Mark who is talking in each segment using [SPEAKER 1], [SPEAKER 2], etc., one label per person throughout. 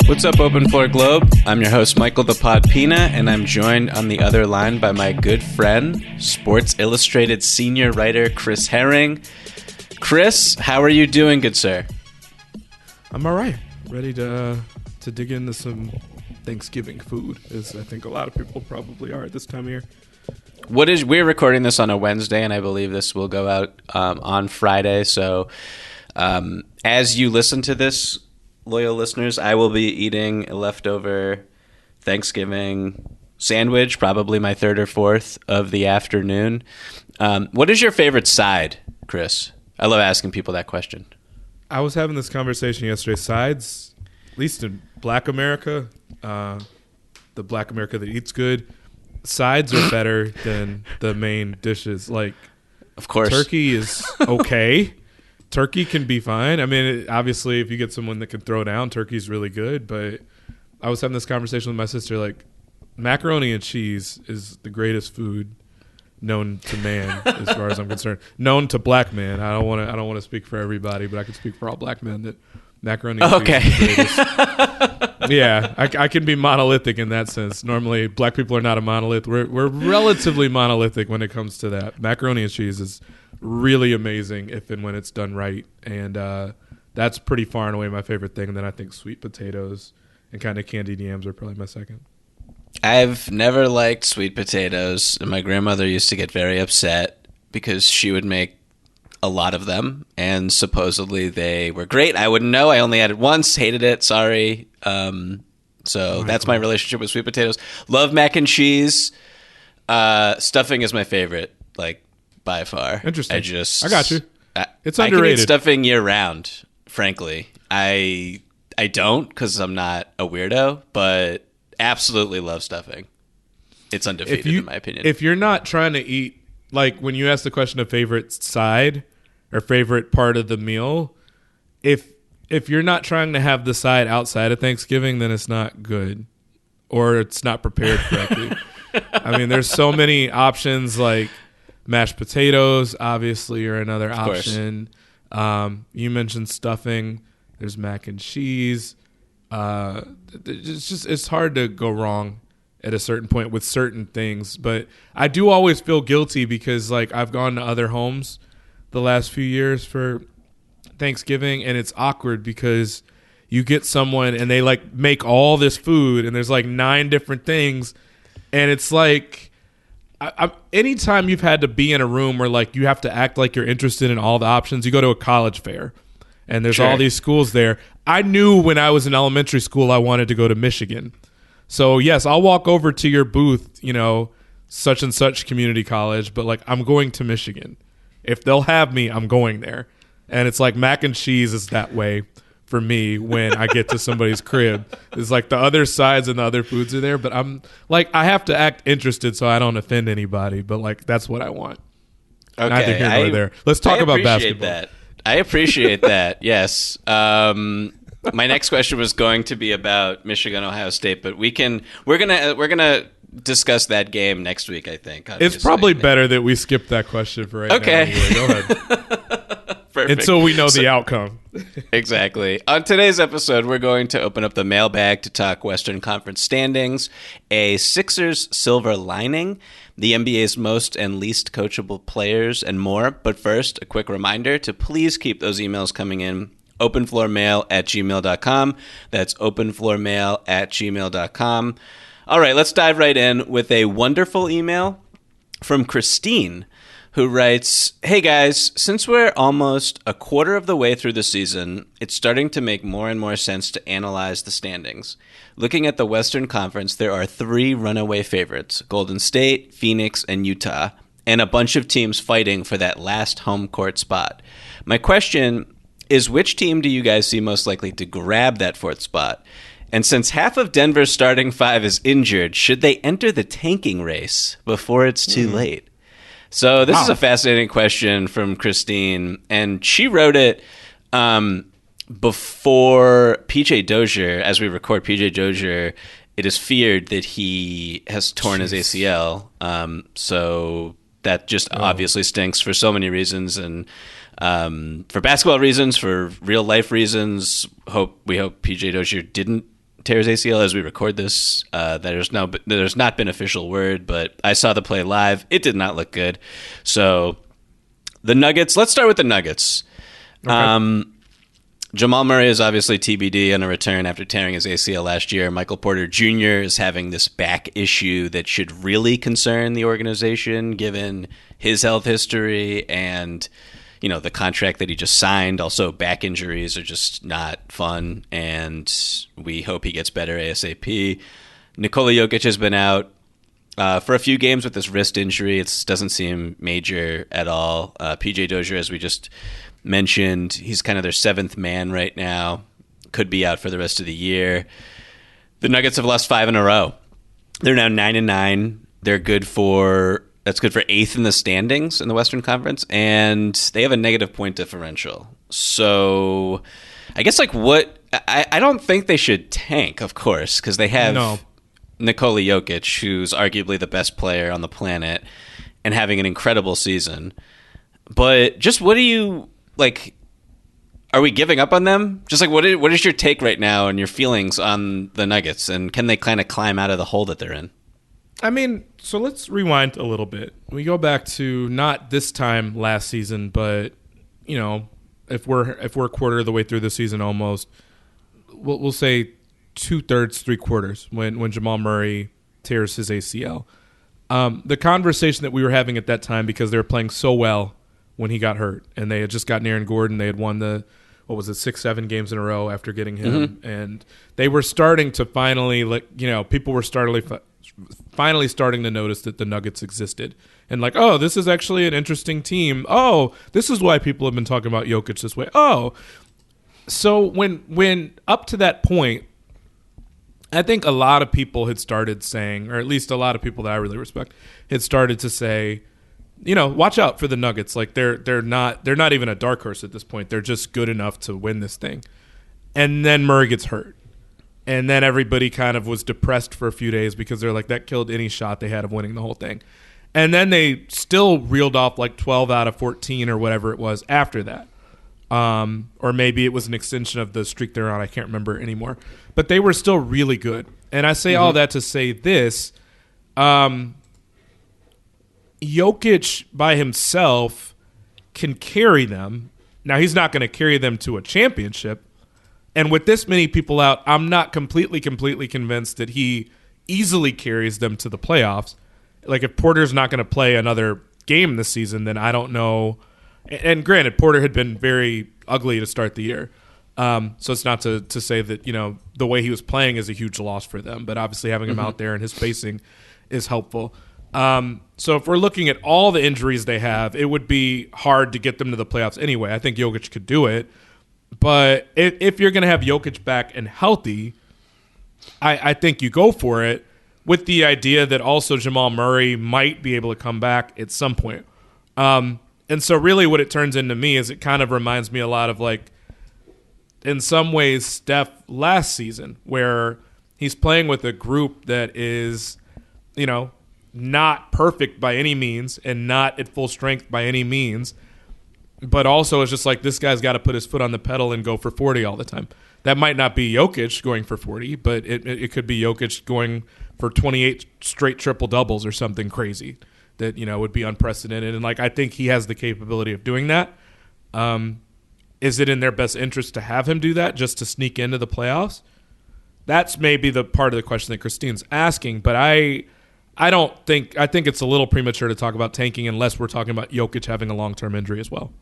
[SPEAKER 1] What's up, Open Floor Globe? I'm your host, Michael the Pod Pina, and I'm joined on the other line by my good friend, Sports Illustrated senior writer Chris Herring. Chris, how are you doing, good sir?
[SPEAKER 2] I'm all right. Ready to dig into some Thanksgiving food, as I think a lot of people probably are at this time of year.
[SPEAKER 1] We're recording this on a Wednesday, and I believe this will go out on Friday. So as you listen to this, loyal listeners, I will be eating a leftover Thanksgiving sandwich, probably my third or fourth of the afternoon. What is your favorite side, Chris? I love asking people that question.
[SPEAKER 2] I was having this conversation yesterday. Sides, at least in Black America, the Black America that eats good, sides are better than the main dishes. Like,
[SPEAKER 1] of course,
[SPEAKER 2] turkey is okay. Turkey can be fine. I mean, obviously, if you get someone that can throw down, turkey's really good. But I was having this conversation with my sister. Like, macaroni and cheese is the greatest food known to man, as far as I'm concerned. Known to black man. I don't want to speak for everybody, but I can speak for all black men that macaroni and cheese is the greatest. Yeah, I can be monolithic in that sense. Normally, black people are not a monolith. We're relatively monolithic when it comes to that. Macaroni and cheese is really amazing if and when it's done right, and that's pretty far and away my favorite thing. And then I think sweet potatoes and kind of candied yams are probably my second.
[SPEAKER 1] I've never liked sweet potatoes, and my grandmother used to get very upset because she would make a lot of them, and supposedly they were great. I wouldn't know. I only had it once, hated it, sorry. So that's my relationship with sweet potatoes. Love mac and cheese. Stuffing is my favorite, like, by far.
[SPEAKER 2] Interesting.
[SPEAKER 1] I
[SPEAKER 2] got you. It's underrated.
[SPEAKER 1] I can eat stuffing year round, frankly. I don't, because I'm not a weirdo, but absolutely love stuffing. It's undefeated, in my opinion.
[SPEAKER 2] If you're not trying to eat, like when you ask the question of favorite side or favorite part of the meal, if you're not trying to have the side outside of Thanksgiving, then it's not good or it's not prepared correctly. I mean, there's so many options, like mashed potatoes, obviously, are another option. You mentioned stuffing. There's mac and cheese. It's hard to go wrong at a certain point with certain things, but I do always feel guilty because, like, I've gone to other homes the last few years for Thanksgiving, and it's awkward because you get someone and they like make all this food and there's like 9 different things, and it's like anytime you've had to be in a room where like you have to act like you're interested in all the options, you go to a college fair and there's all these schools there. I knew when I was in elementary school I wanted to go to Michigan. So, yes, I'll walk over to your booth, you know, such and such community college, but, like, I'm going to Michigan. If they'll have me, I'm going there. And it's like mac and cheese is that way for me when I get to somebody's crib. It's like the other sides and the other foods are there, but I'm, like, I have to act interested so I don't offend anybody, but, like, that's what I want.
[SPEAKER 1] Okay.
[SPEAKER 2] Neither here nor there. Let's talk about basketball.
[SPEAKER 1] I appreciate that, yes. My next question was going to be about Michigan, Ohio State, but we're gonna discuss that game next week, I think. Obviously.
[SPEAKER 2] It's probably better that we skip that question for right now. Anyway. Go ahead.
[SPEAKER 1] Perfect.
[SPEAKER 2] Until we know the outcome.
[SPEAKER 1] Exactly. On today's episode, we're going to open up the mailbag to talk Western Conference standings, a Sixers silver lining, the NBA's most and least coachable players, and more. But first, a quick reminder to please keep those emails coming in. openfloormail@gmail.com. That's openfloormail@gmail.com. All right, let's dive right in with a wonderful email from Christine, who writes, "Hey guys, since we're almost a quarter of the way through the season, it's starting to make more and more sense to analyze the standings. Looking at the Western Conference, there are 3 runaway favorites, Golden State, Phoenix, and Utah, and a bunch of teams fighting for that last home court spot. My question is, which team do you guys see most likely to grab that 4th spot? And since half of Denver's starting 5 is injured, should they enter the tanking race before it's too late?" So this is a fascinating question from Christine, and she wrote it before PJ Dozier. As we record, PJ Dozier, it is feared that he has torn his ACL. So that just obviously stinks for so many reasons, and for basketball reasons, for real life reasons. We hope PJ Dozier didn't tears ACL as we record this. There's not been official word, but I saw the play live. It did not look good. So the Nuggets. Let's start with the Nuggets. Okay. Jamal Murray is obviously TBD on a return after tearing his ACL last year. Michael Porter Jr. is having this back issue that should really concern the organization, given his health history and, the contract that he just signed. Also, back injuries are just not fun, and we hope he gets better ASAP. Nikola Jokic has been out for a few games with this wrist injury. It doesn't seem major at all. PJ Dozier, as we just mentioned, he's kind of their seventh man right now. Could be out for the rest of the year. The Nuggets have lost 5 in a row. They're now 9-9. That's good for eighth in the standings in the Western Conference, and they have a negative point differential. So I guess I don't think they should tank, of course, because they have Nikola Jokic, who's arguably the best player on the planet and having an incredible season. But just what do you are we giving up on them? Just what is your take right now and your feelings on the Nuggets, and can they kind of climb out of the hole that they're in?
[SPEAKER 2] I mean, so let's rewind a little bit. We go back to not this time last season, but if we're a quarter of the way through the season almost, we'll say 2/3, 3/4 when Jamal Murray tears his ACL. The conversation that we were having at that time, because they were playing so well when he got hurt, and they had just gotten Aaron Gordon. They had won 6-7 games in a row after getting him, and they were starting to finally, people were finally starting to notice that the Nuggets existed, and this is actually an interesting team. Oh, this is why people have been talking about Jokic this way. Oh, so when up to that point, I think a lot of people had started saying, or at least a lot of people that I really respect, had started to say, watch out for the Nuggets. They're not even a dark horse at this point. They're just good enough to win this thing. And then Murray gets hurt. And then everybody kind of was depressed for a few days because they're that killed any shot they had of winning the whole thing. And then they still reeled off 12 out of 14 or whatever it was after that. Or maybe it was an extension of the streak they're on. I can't remember anymore. But they were still really good. And I say all that to say this. Jokic by himself can carry them. Now, he's not going to carry them to a championship. And with this many people out, I'm not completely convinced that he easily carries them to the playoffs. If Porter's not going to play another game this season, then I don't know. And granted, Porter had been very ugly to start the year. So it's not to say that, the way he was playing is a huge loss for them. But obviously having him out there and his spacing is helpful. So if we're looking at all the injuries they have, it would be hard to get them to the playoffs anyway. I think Jokic could do it. But if you're going to have Jokic back and healthy, I think you go for it with the idea that also Jamal Murray might be able to come back at some point. And so really what it turns into me is it kind of reminds me a lot of in some ways, Steph last season, where he's playing with a group that is, not perfect by any means and not at full strength by any means, but also it's just this guy's got to put his foot on the pedal and go for 40 all the time. That might not be Jokic going for 40, but it could be Jokic going for 28 straight triple-doubles or something crazy that, would be unprecedented. And, I think he has the capability of doing that. Is it in their best interest to have him do that just to sneak into the playoffs? That's maybe the part of the question that Christine's asking, but I think it's a little premature to talk about tanking unless we're talking about Jokic having a long-term injury as well.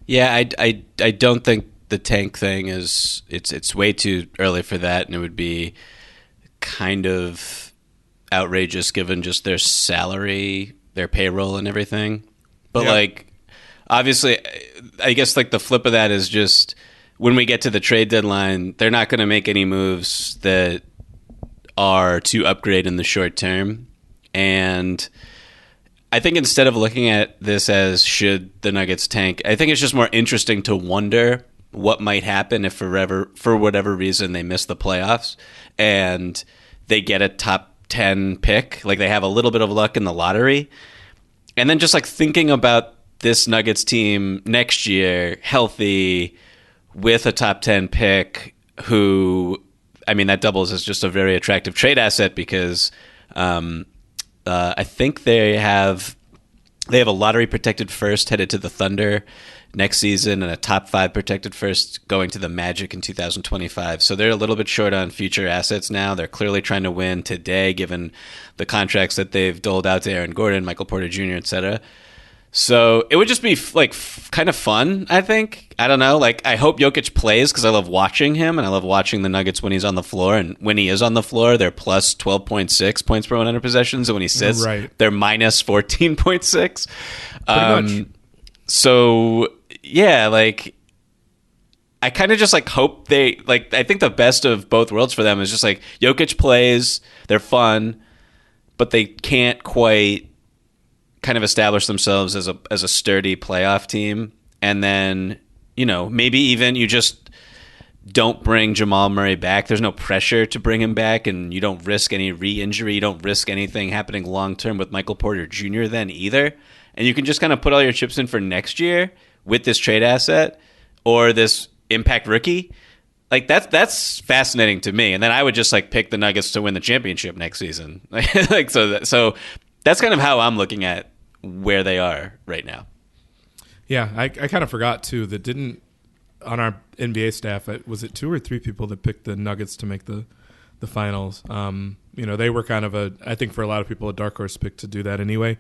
[SPEAKER 1] Yeah, I don't think the tank thing it's way too early for that, and it would be kind of outrageous given just their salary, their payroll, and everything. But obviously, I guess the flip of that is just when we get to the trade deadline, they're not going to make any moves that are to upgrade in the short term. And I think instead of looking at this as should the Nuggets tank, I think it's just more interesting to wonder what might happen if for whatever reason they miss the playoffs and they get a top 10 pick. They have a little bit of luck in the lottery. And then just thinking about this Nuggets team next year, healthy, with a top 10 pick, who I mean, that doubles as just a very attractive trade asset because I think they have a lottery protected first headed to the Thunder next season and a top 5 protected first going to the Magic in 2025. So they're a little bit short on future assets now. They're clearly trying to win today given the contracts that they've doled out to Aaron Gordon, Michael Porter Jr., etc. So it would just be like kind of fun, I think. I don't know. Like, I hope Jokic plays because I love watching him and I love watching the Nuggets when he's on the floor. And when he is on the floor, they're plus 12.6 points per 100 possessions. And when he sits, they're minus 14.6.
[SPEAKER 2] Pretty much.
[SPEAKER 1] So, yeah, like, I kind of just like hope they like. I think the best of both worlds for them is just like Jokic plays, they're fun, but they can't quite kind of establish themselves as a sturdy playoff team. And then, you know, maybe even you just don't bring Jamal Murray back. There's no pressure to bring him back, and you don't risk any re-injury. You don't risk anything happening long-term with Michael Porter Jr. then either. And you can just kind of put all your chips in for next year with this trade asset or this impact rookie. Like, that's fascinating to me. And then I would just like pick the Nuggets to win the championship next season. Like, so that's kind of how I'm looking at where they are right now.
[SPEAKER 2] Yeah, I kind of forgot too that didn't on our NBA staff, was it 2 or 3 people that picked the Nuggets to make the finals? You know, they were kind of I think for a lot of people, a dark horse pick to do that anyway.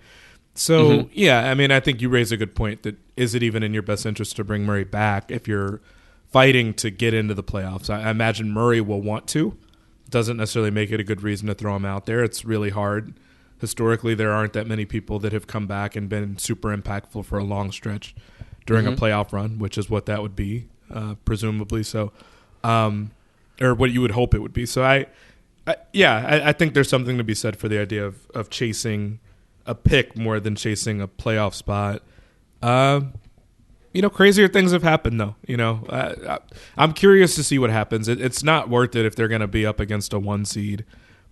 [SPEAKER 2] So, yeah, I mean, I think you raise a good point that is it even in your best interest to bring Murray back if you're fighting to get into the playoffs? I imagine Murray will want to. Doesn't necessarily make it a good reason to throw him out there. It's really hard. Historically, there aren't that many people that have come back and been super impactful for a long stretch during a playoff run, which is what that would be, presumably. So, or what you would hope it would be. So, I think there's something to be said for the idea of chasing a pick more than chasing a playoff spot. You know, crazier things have happened, though. You know, I'm curious to see what happens. It's not worth it if they're going to be up against a 1 seed.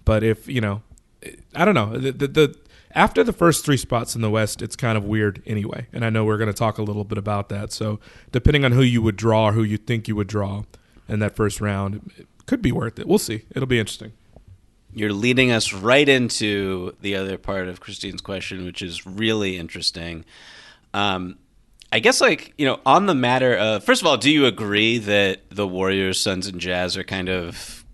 [SPEAKER 2] But if, you know, I don't know. The after the first 3 spots in the West, it's kind of weird anyway. And I know we're going to talk a little bit about that. So depending on who you would draw or who you think you would draw in that first round, it could be worth it. We'll see. It'll be interesting.
[SPEAKER 1] You're leading us right into the other part of Christine's question, which is really interesting. I guess, like, you know, on the matter of, first of all, do you agree that the Warriors, Suns, and Jazz are kind of,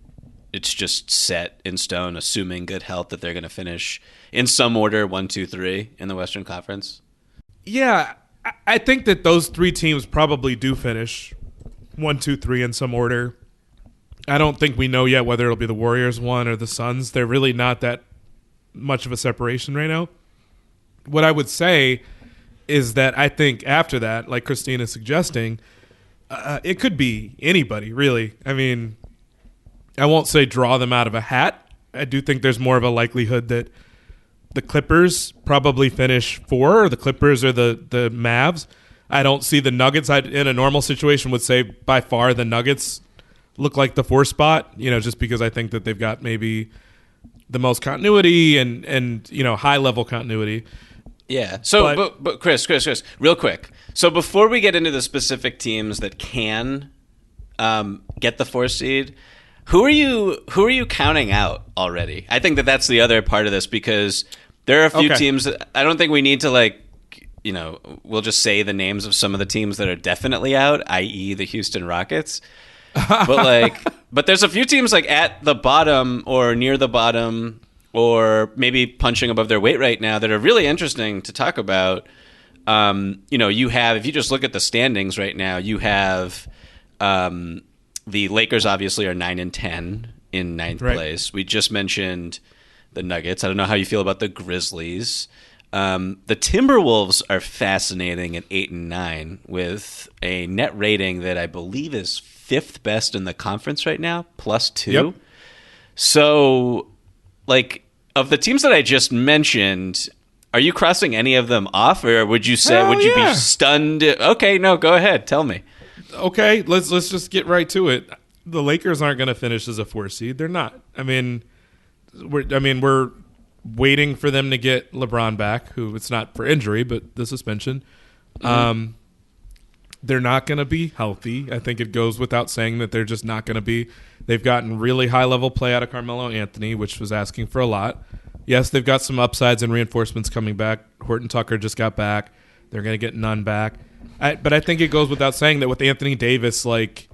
[SPEAKER 1] it's just set in stone, assuming good health, that they're going to finish in some order 1, 2, 3 in the Western Conference?
[SPEAKER 2] Yeah, I think that those 3 teams probably do finish 1, 2, 3 in some order. I don't think we know yet whether it'll be the Warriors 1 or the Suns. They're really not that much of a separation right now. What I would say is that I think after that, like Christine is suggesting, it could be anybody, really. I mean, I won't say draw them out of a hat. I do think there's more of a likelihood that the Clippers probably finish 4, or the Clippers or the Mavs. I don't see the Nuggets. I, in a normal situation, would say by far the Nuggets look like the 4 spot, you know, just because I think that they've got maybe the most continuity and you know, high level continuity.
[SPEAKER 1] Yeah. So, but Chris, real quick. So before we get into the specific teams that can get the 4 seed, who are you counting out already? I think that that's the other part of this, because there are a few teams that I don't think we need to, like, you know, we'll just say the names of some of the teams that are definitely out, i.e. the Houston Rockets. But there's a few teams like at the bottom or near the bottom or maybe punching above their weight right now that are really interesting to talk about. You know, you have, if you just look at the standings right now, you have the Lakers obviously are 9-10 in 9th place. We just mentioned the Nuggets. I don't know how you feel about the Grizzlies. The Timberwolves are fascinating at 8-9 with a net rating that I believe is 5th best in the conference right now, +2. Yep. So, like, of the teams that I just mentioned, are you crossing any of them off, or would you say you be stunned? Okay, no, go ahead, tell me.
[SPEAKER 2] Okay, let's just get right to it. The Lakers aren't going to finish as a 4 seed. They're not. I mean, we're waiting for them to get LeBron back, who it's not for injury, but the suspension. they're not going to be healthy. I think it goes without saying that they're just not going to be. They've gotten really high-level play out of Carmelo Anthony, which was asking for a lot. Yes, they've got some upsides and reinforcements coming back. Horton Tucker just got back. They're going to get none back. But I think it goes without saying that with Anthony Davis, like,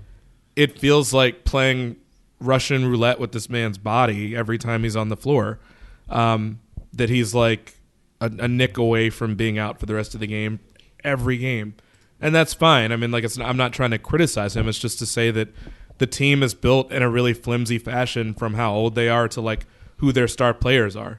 [SPEAKER 2] it feels like playing Russian roulette with this man's body every time he's on the floor. That he's like a nick away from being out for the rest of the game, every game. And that's fine. I mean, like, I'm not trying to criticize him. It's just to say that the team is built in a really flimsy fashion from how old they are to, like, who their star players are.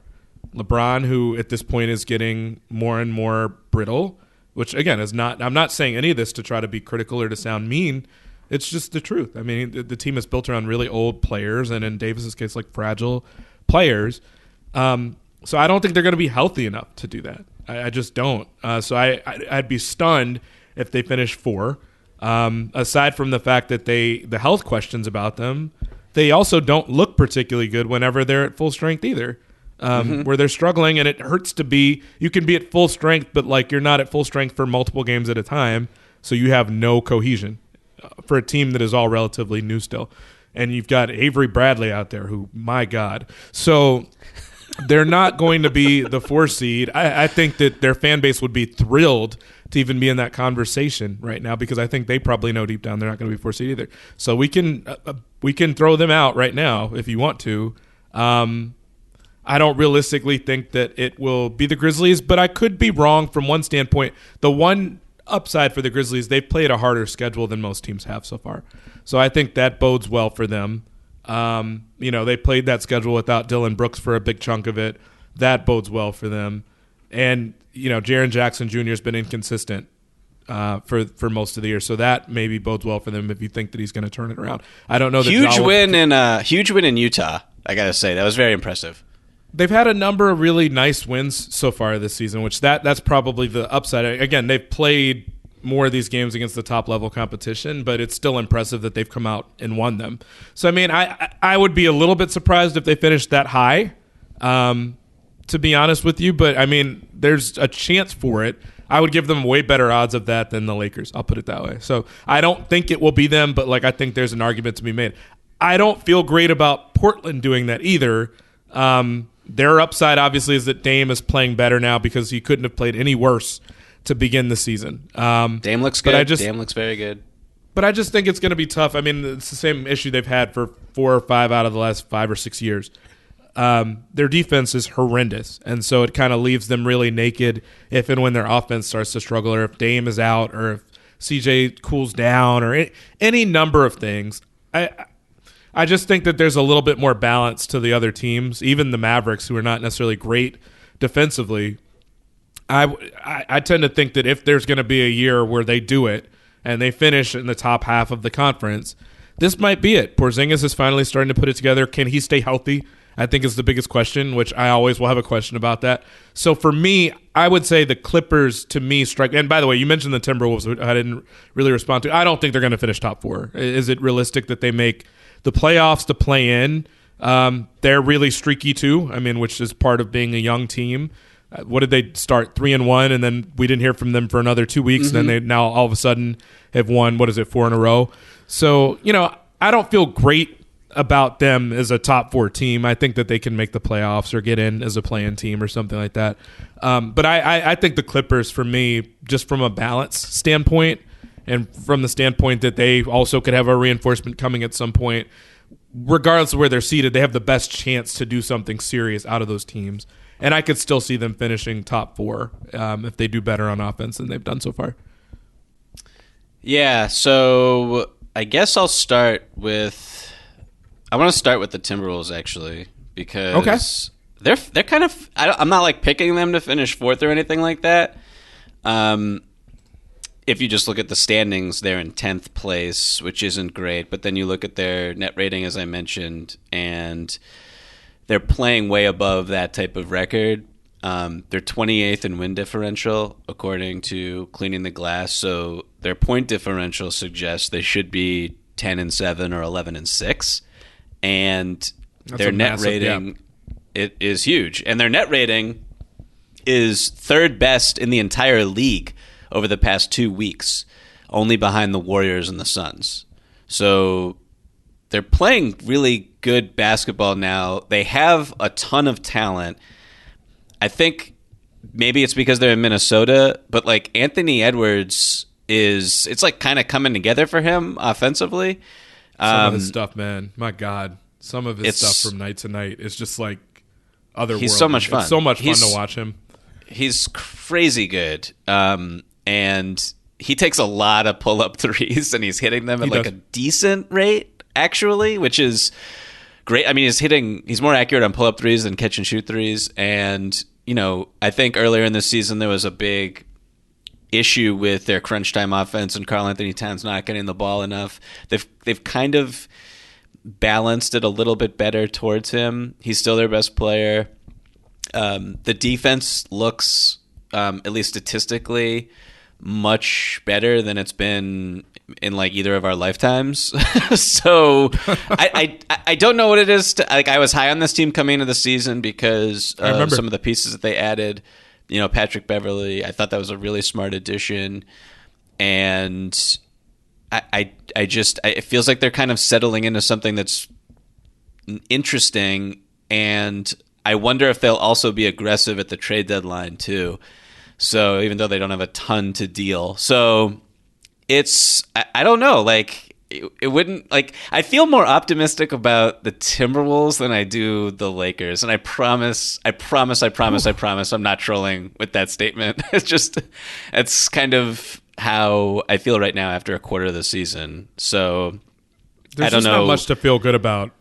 [SPEAKER 2] LeBron, who at this point is getting more and more brittle, which, again, is not – I'm not saying any of this to try to be critical or to sound mean. It's just the truth. I mean, the team is built around really old players, and in Davis's case, like, fragile players. So I don't think they're going to be healthy enough to do that. I just don't. So I'd be stunned if they finish 4. Aside from the fact that the health questions about them, they also don't look particularly good whenever they're at full strength either. Where they're struggling, and it hurts to be. You can be at full strength, but like you're not at full strength for multiple games at a time, so you have no cohesion for a team that is all relatively new still. And you've got Avery Bradley out there, who, my God, so. They're not going to be the 4 seed. I think that their fan base would be thrilled to even be in that conversation right now, because I think they probably know deep down they're not going to be 4 seed either. So we can throw them out right now if you want to. I don't realistically think that it will be the Grizzlies, but I could be wrong from one standpoint. The one upside for the Grizzlies, they've played a harder schedule than most teams have so far. So I think that bodes well for them. They played that schedule without Dylan Brooks for a big chunk of it. That bodes well for them. And, Jaren Jackson Jr. has been inconsistent for most of the year. So that maybe bodes well for them if you think that he's going to turn it around. I don't know.
[SPEAKER 1] Huge win in Utah, I got to say. That was very impressive.
[SPEAKER 2] They've had a number of really nice wins so far this season, which that's probably the upside. Again, they've played more of these games against the top level competition, but it's still impressive that they've come out and won them. So, I mean, I would be a little bit surprised if they finished that high, to be honest with you. But, I mean, there's a chance for it. I would give them way better odds of that than the Lakers. I'll put it that way. So I don't think it will be them, but, like, I think there's an argument to be made. I don't feel great about Portland doing that either. Their upside, obviously, is that Dame is playing better now because he couldn't have played any worse to begin the season.
[SPEAKER 1] Dame looks good. Dame looks very good.
[SPEAKER 2] But I just think it's going to be tough. I mean, it's the same issue they've had for 4 or 5 out of the last 5 or 6 years. Their defense is horrendous, and so it kind of leaves them really naked if and when their offense starts to struggle, or if Dame is out, or if CJ cools down, or any number of things. I just think that there's a little bit more balance to the other teams, even the Mavericks, who are not necessarily great defensively. I tend to think that if there's going to be a year where they do it and they finish in the top half of the conference, this might be it. Porzingis is finally starting to put it together. Can he stay healthy? I think is the biggest question, which I always will have a question about that. So for me, I would say the Clippers, to me, strike. And by the way, you mentioned the Timberwolves, which I didn't really respond to. I don't think they're going to finish top 4. Is it realistic that they make the playoffs to play in? They're really streaky too. I mean, which is part of being a young team. What did they start 3-1, and then we didn't hear from them for another 2 weeks, and then they now all of a sudden have won 4 in a row. So I don't feel great about them as a top 4 team. I think that they can make the playoffs or get in as a play-in team or something like that. But I think the Clippers, for me, just from a balance standpoint, and from the standpoint that they also could have a reinforcement coming at some point, regardless of where they're seated, they have the best chance to do something serious out of those teams. And I could still see them finishing top 4 if they do better on offense than they've done so far.
[SPEAKER 1] Yeah, so I guess I'll start with – I want to start with the Timberwolves, actually, because they're kind of – I'm not, like, picking them to finish 4th or anything like that. If you just look at the standings, they're in 10th place, which isn't great. But then you look at their net rating, as I mentioned, and – they're playing way above that type of record. They're 28th in win differential, according to Cleaning the Glass. So their point differential suggests they should be 10-7 or 11-6. And their net rating it is huge. And their net rating is 3rd best in the entire league over the past 2 weeks. only behind the Warriors and the Suns. So they're playing really good basketball now. They have a ton of talent. I think maybe it's because they're in Minnesota, but like Anthony Edwards it's like kind of coming together for him offensively.
[SPEAKER 2] Some of his stuff, man. My God. Some of his stuff from night to night is just like otherworldly.
[SPEAKER 1] He's so much fun.
[SPEAKER 2] It's so much fun to watch him.
[SPEAKER 1] He's crazy good. And he takes a lot of pull-up threes, and he's hitting them at a decent rate, actually, which is great. I mean, he's more accurate on pull-up threes than catch-and-shoot threes. And, I think earlier in the season there was a big issue with their crunch time offense and Karl Anthony Towns not getting the ball enough. They've kind of balanced it a little bit better towards him. He's still their best player. The defense looks, at least statistically, much better than it's been in like either of our lifetimes. So I don't know what it is. I was high on this team coming into the season because of some of the pieces that they added. Patrick Beverley, I thought that was a really smart addition. And it feels like they're kind of settling into something that's interesting. And I wonder if they'll also be aggressive at the trade deadline too. So even though they don't have a ton to deal. So I don't know. Like it wouldn't I feel more optimistic about the Timberwolves than I do the Lakers. And I promise I'm not trolling with that statement. It's kind of how I feel right now after a quarter of the season. So
[SPEAKER 2] there's
[SPEAKER 1] I don't know.
[SPEAKER 2] Not much to feel good about,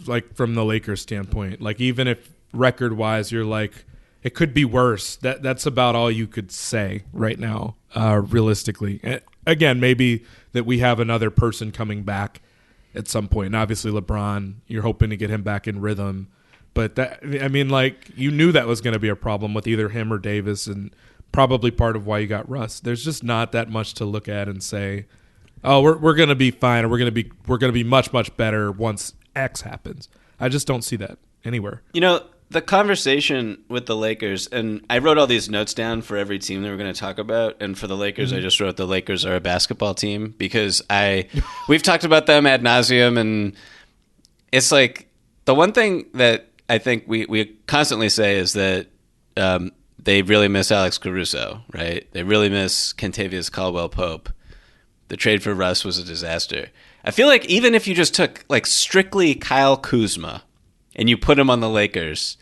[SPEAKER 2] like from the Lakers standpoint. Like even if record wise, you're like, it could be worse. That's about all you could say right now, realistically. Again, maybe that we have another person coming back at some point. And obviously LeBron, you're hoping to get him back in rhythm. But you knew that was going to be a problem with either him or Davis, and probably part of why you got Russ. There's just not that much to look at and say, oh, we're going to be fine, or we're going to be much, much better once X happens. I just don't see that anywhere.
[SPEAKER 1] The conversation with the Lakers, and I wrote all these notes down for every team that we're going to talk about, and for the Lakers, I just wrote the Lakers are a basketball team because we've talked about them ad nauseum, and it's like the one thing that I think we constantly say is that they really miss Alex Caruso, right? They really miss Kentavious Caldwell-Pope. The trade for Russ was a disaster. I feel like even if you just took strictly Kyle Kuzma and you put him on the Lakers,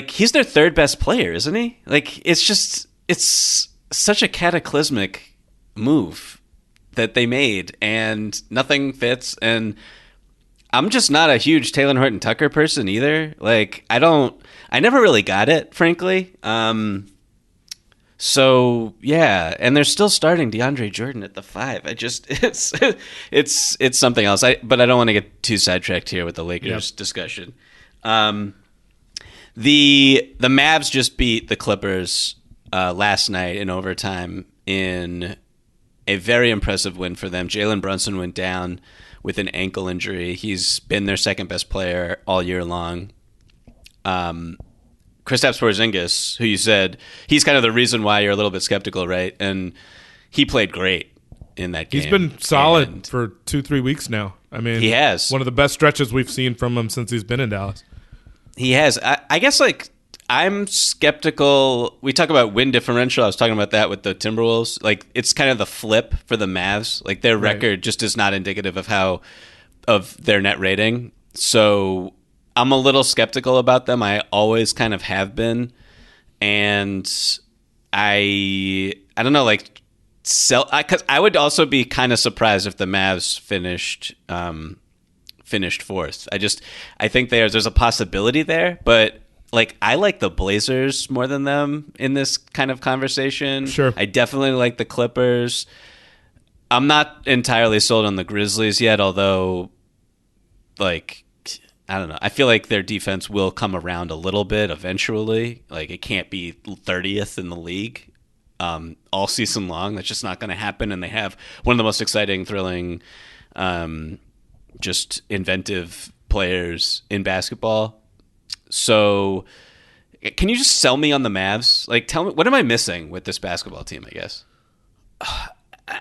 [SPEAKER 1] he's their third best player, isn't he? It's such a cataclysmic move that they made, and nothing fits. And I'm just not a huge Talen Horton-Tucker person either. I never really got it, frankly. So yeah, and they're still starting DeAndre Jordan at the 5. It's something else. But I don't want to get too sidetracked here with the Lakers discussion. The Mavs just beat the Clippers last night in overtime in a very impressive win for them. Jalen Brunson went down with an ankle injury. He's been their second best player all year long. Kristaps Porzingis, who you said he's kind of the reason why you're a little bit skeptical, right? And he played great in that game.
[SPEAKER 2] He's been solid for 2-3 weeks now. I mean,
[SPEAKER 1] he has
[SPEAKER 2] one of the best stretches we've seen from him since he's been in Dallas.
[SPEAKER 1] He has. I guess I'm skeptical. We talk about win differential. I was talking about that with the Timberwolves. It's kind of the flip for the Mavs. Their record just is not indicative of their net rating. So I'm a little skeptical about them. I always kind of have been, and I don't know, because I would also be kind of surprised if the Mavs finished fourth. I think there's a possibility there, but I like the Blazers more than them in this kind of conversation.
[SPEAKER 2] Sure,
[SPEAKER 1] I definitely like the Clippers. I'm not entirely sold on the Grizzlies yet, although I don't know. I feel like their defense will come around a little bit eventually. It can't be 30th in the league all season long. That's just not going to happen. And they have one of the most exciting, thrilling, just inventive players in basketball. So can you just sell me on the Mavs? Tell me, what am I missing with this basketball team, I guess?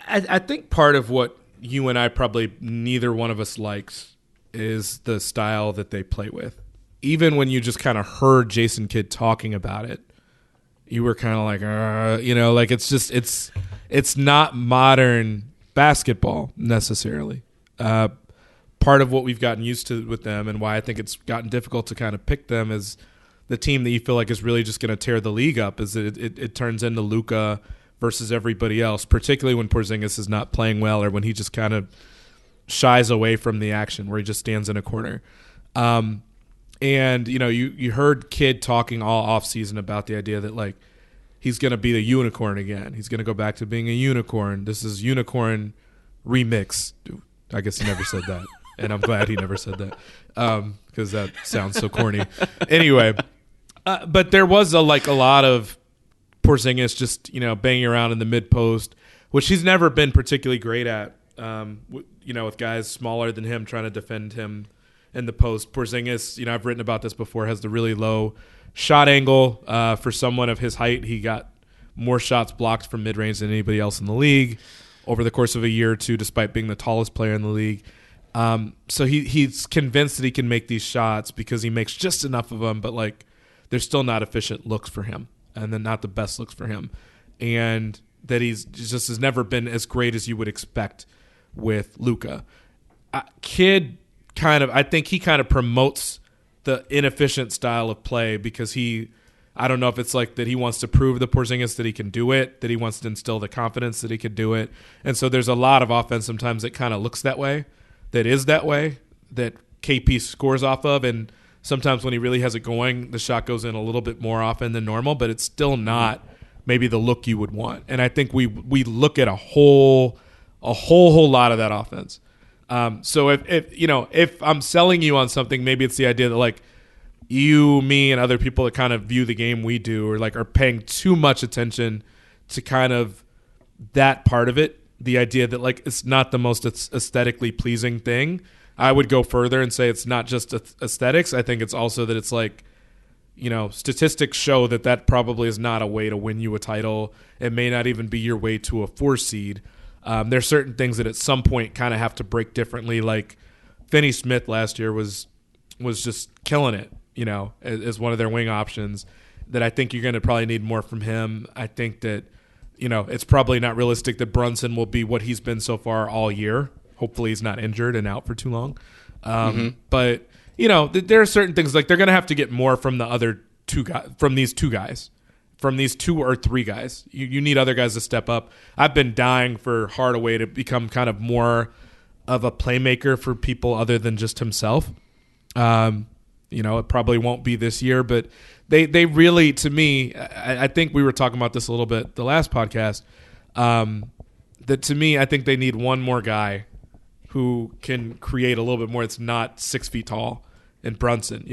[SPEAKER 2] I think part of what you and I probably neither one of us likes is the style that they play with. Even when you just kind of heard Jason Kidd talking about it, you were kind of like, like it's not modern basketball necessarily. Part of what we've gotten used to with them and why I think it's gotten difficult to kind of pick them as the team that you feel like is really just going to tear the league up is that it turns into Luka versus everybody else, particularly when Porzingis is not playing well or when he just kind of shies away from the action where he just stands in a corner. And, you heard Kidd talking all offseason about the idea that, like, he's going to be the unicorn again. He's going to go back to being a unicorn. This is unicorn remix. I guess he never said that. And I'm glad he never said that because that sounds so corny. Anyway, but there was a lot of Porzingis just, banging around in the mid post, which he's never been particularly great at, with guys smaller than him trying to defend him in the post. Porzingis, I've written about this before, has the really low shot angle. For someone of his height, he got more shots blocked from mid-range than anybody else in the league over the course of a year or two, despite being the tallest player in the league. So he's convinced that he can make these shots because he makes just enough of them, but like they're still not efficient looks for him, and then not the best looks for him. And that he's just has never been as great as you would expect with Luka. Kidd I think he kind of promotes the inefficient style of play because I don't know if it's like that he wants to prove to Porzingis that he can do it, that he wants to instill the confidence that he can do it. And so there's a lot of offense sometimes that kind of looks that way, that KP scores off of. And sometimes when he really has it going, the shot goes in a little bit more often than normal, but it's still not maybe the look you would want. And I think we look at a whole lot of that offense. So if I'm selling you on something, maybe it's the idea that like you, me, and other people that kind of view the game we do or like are paying too much attention to kind of that part of it. The idea that like it's not the most aesthetically pleasing thing. I would go further and say it's not just aesthetics. I think it's also that it's like, statistics show that probably is not a way to win you a title. It may not even be your way to a 4 seed. There's certain things that at some point kind of have to break differently. Like Finney Smith last year was just killing it, as one of their wing options that I think you're going to probably need more from him. I think that, it's probably not realistic that Brunson will be what he's been so far all year. Hopefully he's not injured and out for too long. But, there are certain things like they're going to have to get more from the other two guys, from these two or three guys. You need other guys to step up. I've been dying for Hardaway to become kind of more of a playmaker for people other than just himself. It probably won't be this year, but they really, to me, I think we were talking about this a little bit the last podcast, that to me, I think they need one more guy who can create a little bit more. It's not 6 feet tall. And Brunson,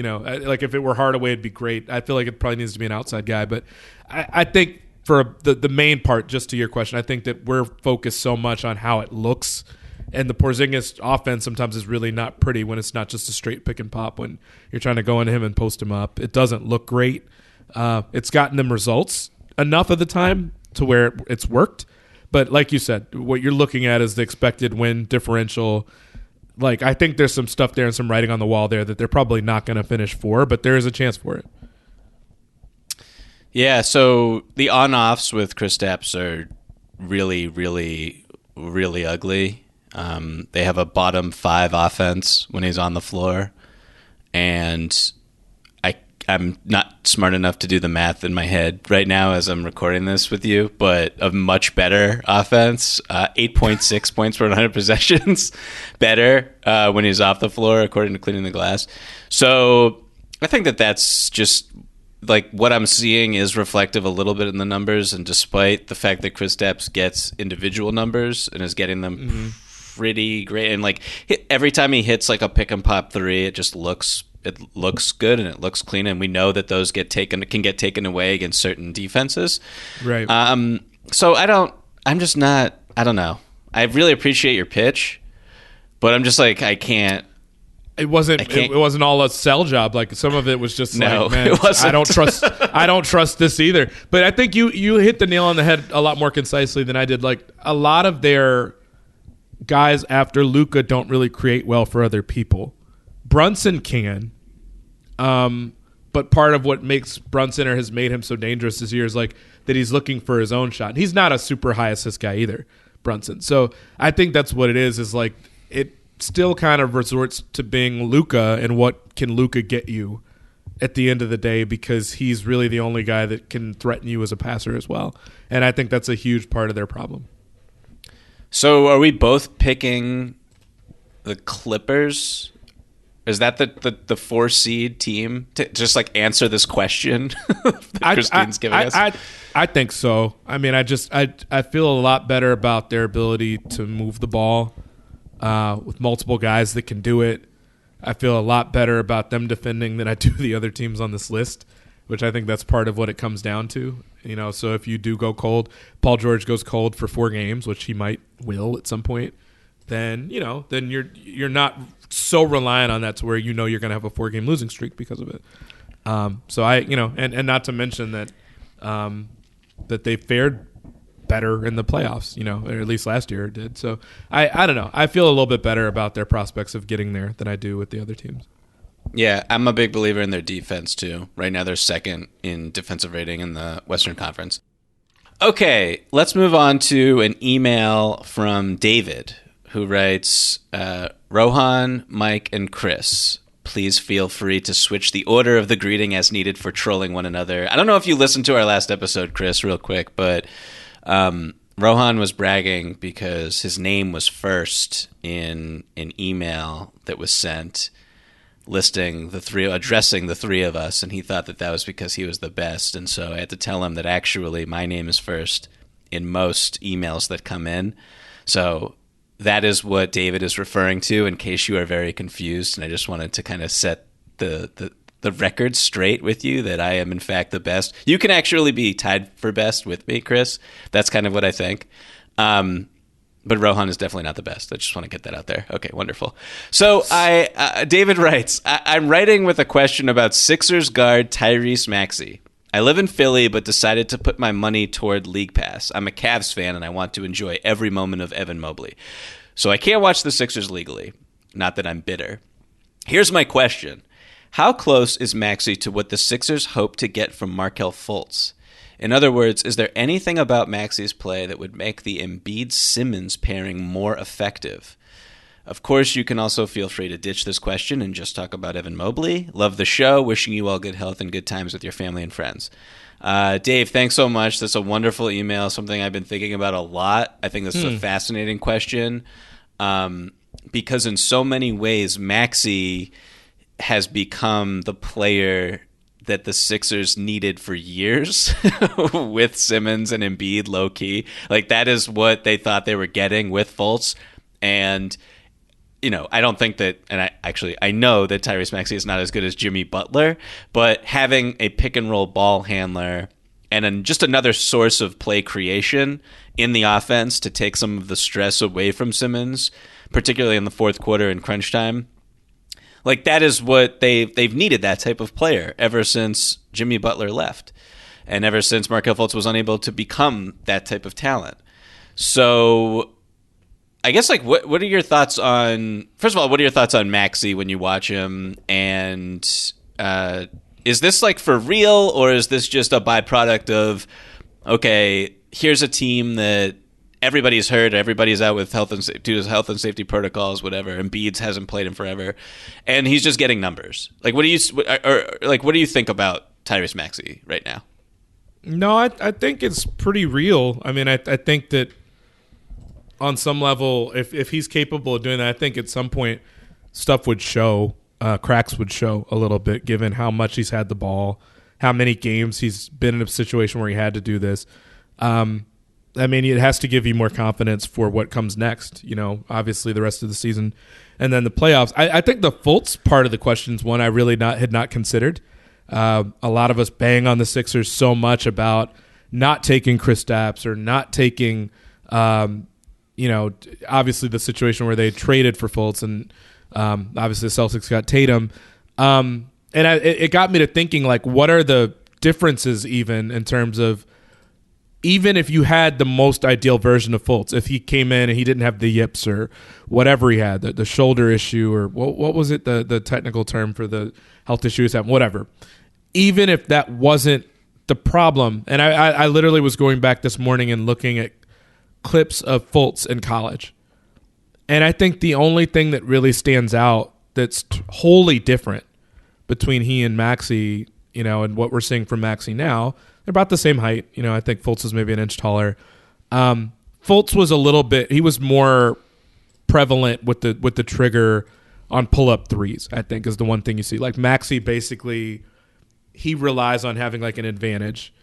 [SPEAKER 2] like if it were Hardaway, it'd be great. I feel like it probably needs to be an outside guy, but I think for the main part, just to your question, I think that we're focused so much on how it looks, and the Porzingis offense sometimes is really not pretty when it's not just a straight pick and pop. When you're trying to go into him and post him up, it doesn't look great. It's gotten them results enough of the time to where it's worked, but like you said, what you're looking at is the expected win differential. Like, I think there's some stuff there and some writing on the wall there that they're probably not going to finish 4, but there is a chance for it.
[SPEAKER 1] Yeah, so the on-offs with Kristaps are really, really, really ugly. They have a bottom 5 offense when he's on the floor, and I'm not smart enough to do the math in my head right now as I'm recording this with you, but a much better offense, 8.6 points per 100 possessions better when he's off the floor, according to Cleaning the Glass. So I think that's just like what I'm seeing is reflective a little bit in the numbers, and despite the fact that Kristaps gets individual numbers and is getting them pretty great, and like every time he hits like a pick and pop 3, it looks good and it looks clean, and we know that those can get taken away against certain defenses.
[SPEAKER 2] Right.
[SPEAKER 1] So I don't know. I really appreciate your pitch, but I'm just like, I can't
[SPEAKER 2] It wasn't. It wasn't all a sell job. Like some of it was just like, man,
[SPEAKER 1] it wasn't.
[SPEAKER 2] I don't trust this either. But I think you hit the nail on the head a lot more concisely than I did. Like a lot of their guys after Luka don't really create well for other people. Brunson can, but part of what makes Brunson or has made him so dangerous this year is like that he's looking for his own shot. And he's not a super high assist guy either, Brunson. So I think that's what it is like it still kind of resorts to being Luka and what can Luka get you at the end of the day, because he's really the only guy that can threaten you as a passer as well. And I think that's a huge part of their problem.
[SPEAKER 1] So are we both picking the Clippers? Is that the 4 seed team to just like answer this question that Christine's giving us?
[SPEAKER 2] I think so. I mean, I feel a lot better about their ability to move the ball with multiple guys that can do it. I feel a lot better about them defending than I do the other teams on this list, which I think that's part of what it comes down to. You know, so if you do go cold, Paul George goes cold for 4 games, which he will at some point, then you're not so reliant on that to where you're going to have a 4-game losing streak because of it. So and not to mention that that they fared better in the playoffs, or at least last year it did. So I don't know. I feel a little bit better about their prospects of getting there than I do with the other teams.
[SPEAKER 1] Yeah, I'm a big believer in their defense too. Right now they're second in defensive rating in the Western Conference. Okay, let's move on to an email from David, who writes, Rohan, Mike, and Chris, please feel free to switch the order of the greeting as needed for trolling one another. I don't know if you listened to our last episode, Chris, real quick, but Rohan was bragging because his name was first in an email that was sent addressing the 3 of us, and he thought that was because he was the best. And so I had to tell him that actually my name is first in most emails that come in. So that is what David is referring to, in case you are very confused. And I just wanted to kind of set the record straight with you that I am in fact the best. You can actually be tied for best with me, Chris. That's kind of what I think. But Rohan is definitely not the best. I just want to get that out there. Okay, wonderful. So David writes, I'm writing with a question about Sixers guard Tyrese Maxey. I live in Philly, but decided to put my money toward League Pass. I'm a Cavs fan, and I want to enjoy every moment of Evan Mobley. So I can't watch the Sixers legally. Not that I'm bitter. Here's my question. How close is Maxey to what the Sixers hope to get from Markelle Fultz? In other words, is there anything about Maxey's play that would make the Embiid-Simmons pairing more effective? Of course, you can also feel free to ditch this question and just talk about Evan Mobley. Love the show. Wishing you all good health and good times with your family and friends. Dave, thanks so much. That's a wonderful email, something I've been thinking about a lot. I think this is a fascinating question because in so many ways, Maxey has become the player that the Sixers needed for years with Simmons and Embiid low key. Like that is what they thought they were getting with Fultz. And, I don't think that, and I know that Tyrese Maxey is not as good as Jimmy Butler, but having a pick and roll ball handler and just another source of play creation in the offense to take some of the stress away from Simmons, particularly in the fourth quarter in crunch time. Like that is what they've needed, that type of player ever since Jimmy Butler left, and ever since Markelle Fultz was unable to become that type of talent. So, I guess what are your thoughts on? First of all, what are your thoughts on Maxey when you watch him? And is this like for real, or is this just a byproduct of okay? Here's a team that everybody's hurt, everybody's out with health and safety protocols, whatever. Embiid hasn't played in forever, and he's just getting numbers. Like, what do you think about Tyrese Maxey right now?
[SPEAKER 2] No, I think it's pretty real. I mean, I think that on some level, if he's capable of doing that, I think at some point stuff would show, cracks would show a little bit, given how much he's had the ball, how many games he's been in a situation where he had to do this. I mean, it has to give you more confidence for what comes next, obviously the rest of the season and then the playoffs. I think the Fultz part of the question is one I really had not considered. A lot of us bang on the Sixers so much about not taking Kristaps or not taking, obviously the situation where they traded for Fultz and Obviously, the Celtics got Tatum. And it got me to thinking, like, what are the differences even in terms of, even if you had the most ideal version of Fultz, if he came in and he didn't have the yips or whatever he had, the shoulder issue, or what was it, the technical term for the health issue he's having, whatever. Even if that wasn't the problem, and I literally was going back this morning and looking at clips of Fultz in college. And I think the only thing that really stands out that's wholly different between he and Maxey, and what we're seeing from Maxey now, they're about the same height. I think Fultz is maybe an inch taller. Fultz was he was more prevalent with the trigger on pull-up threes, I think, is the one thing you see. Like Maxey, basically, he relies on having like an advantage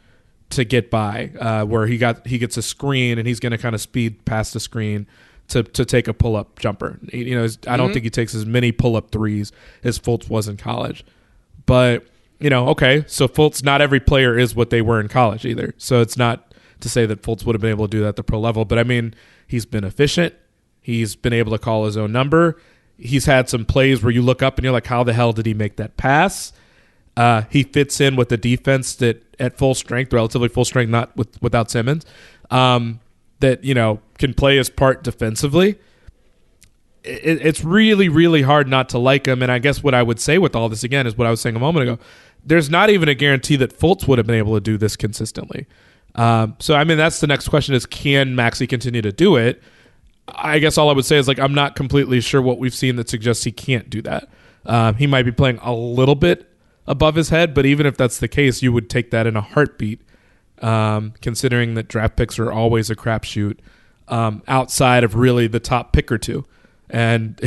[SPEAKER 2] to get by, where he gets a screen and he's going to kind of speed past the screen to take a pull-up jumper. I don't think he takes as many pull-up threes as Fultz was in college. But okay, so Fultz, not every player is what they were in college either. So it's not to say that Fultz would have been able to do that at the pro level. But, I mean, he's been efficient. He's been able to call his own number. He's had some plays where you look up and you're like, how the hell did he make that pass? He fits in with the defense that at full strength, relatively full strength, not without Simmons, that, can play his part defensively. It's really, really hard not to like him. And I guess what I would say with all this, again, is what I was saying a moment ago. There's not even a guarantee that Fultz would have been able to do this consistently. So, I mean, that's the next question is, can Maxey continue to do it? I guess all I would say is, like, I'm not completely sure what we've seen that suggests he can't do that. He might be playing a little bit above his head, but even if that's the case, you would take that in a heartbeat, considering that draft picks are always a crapshoot outside of really the top pick or two. And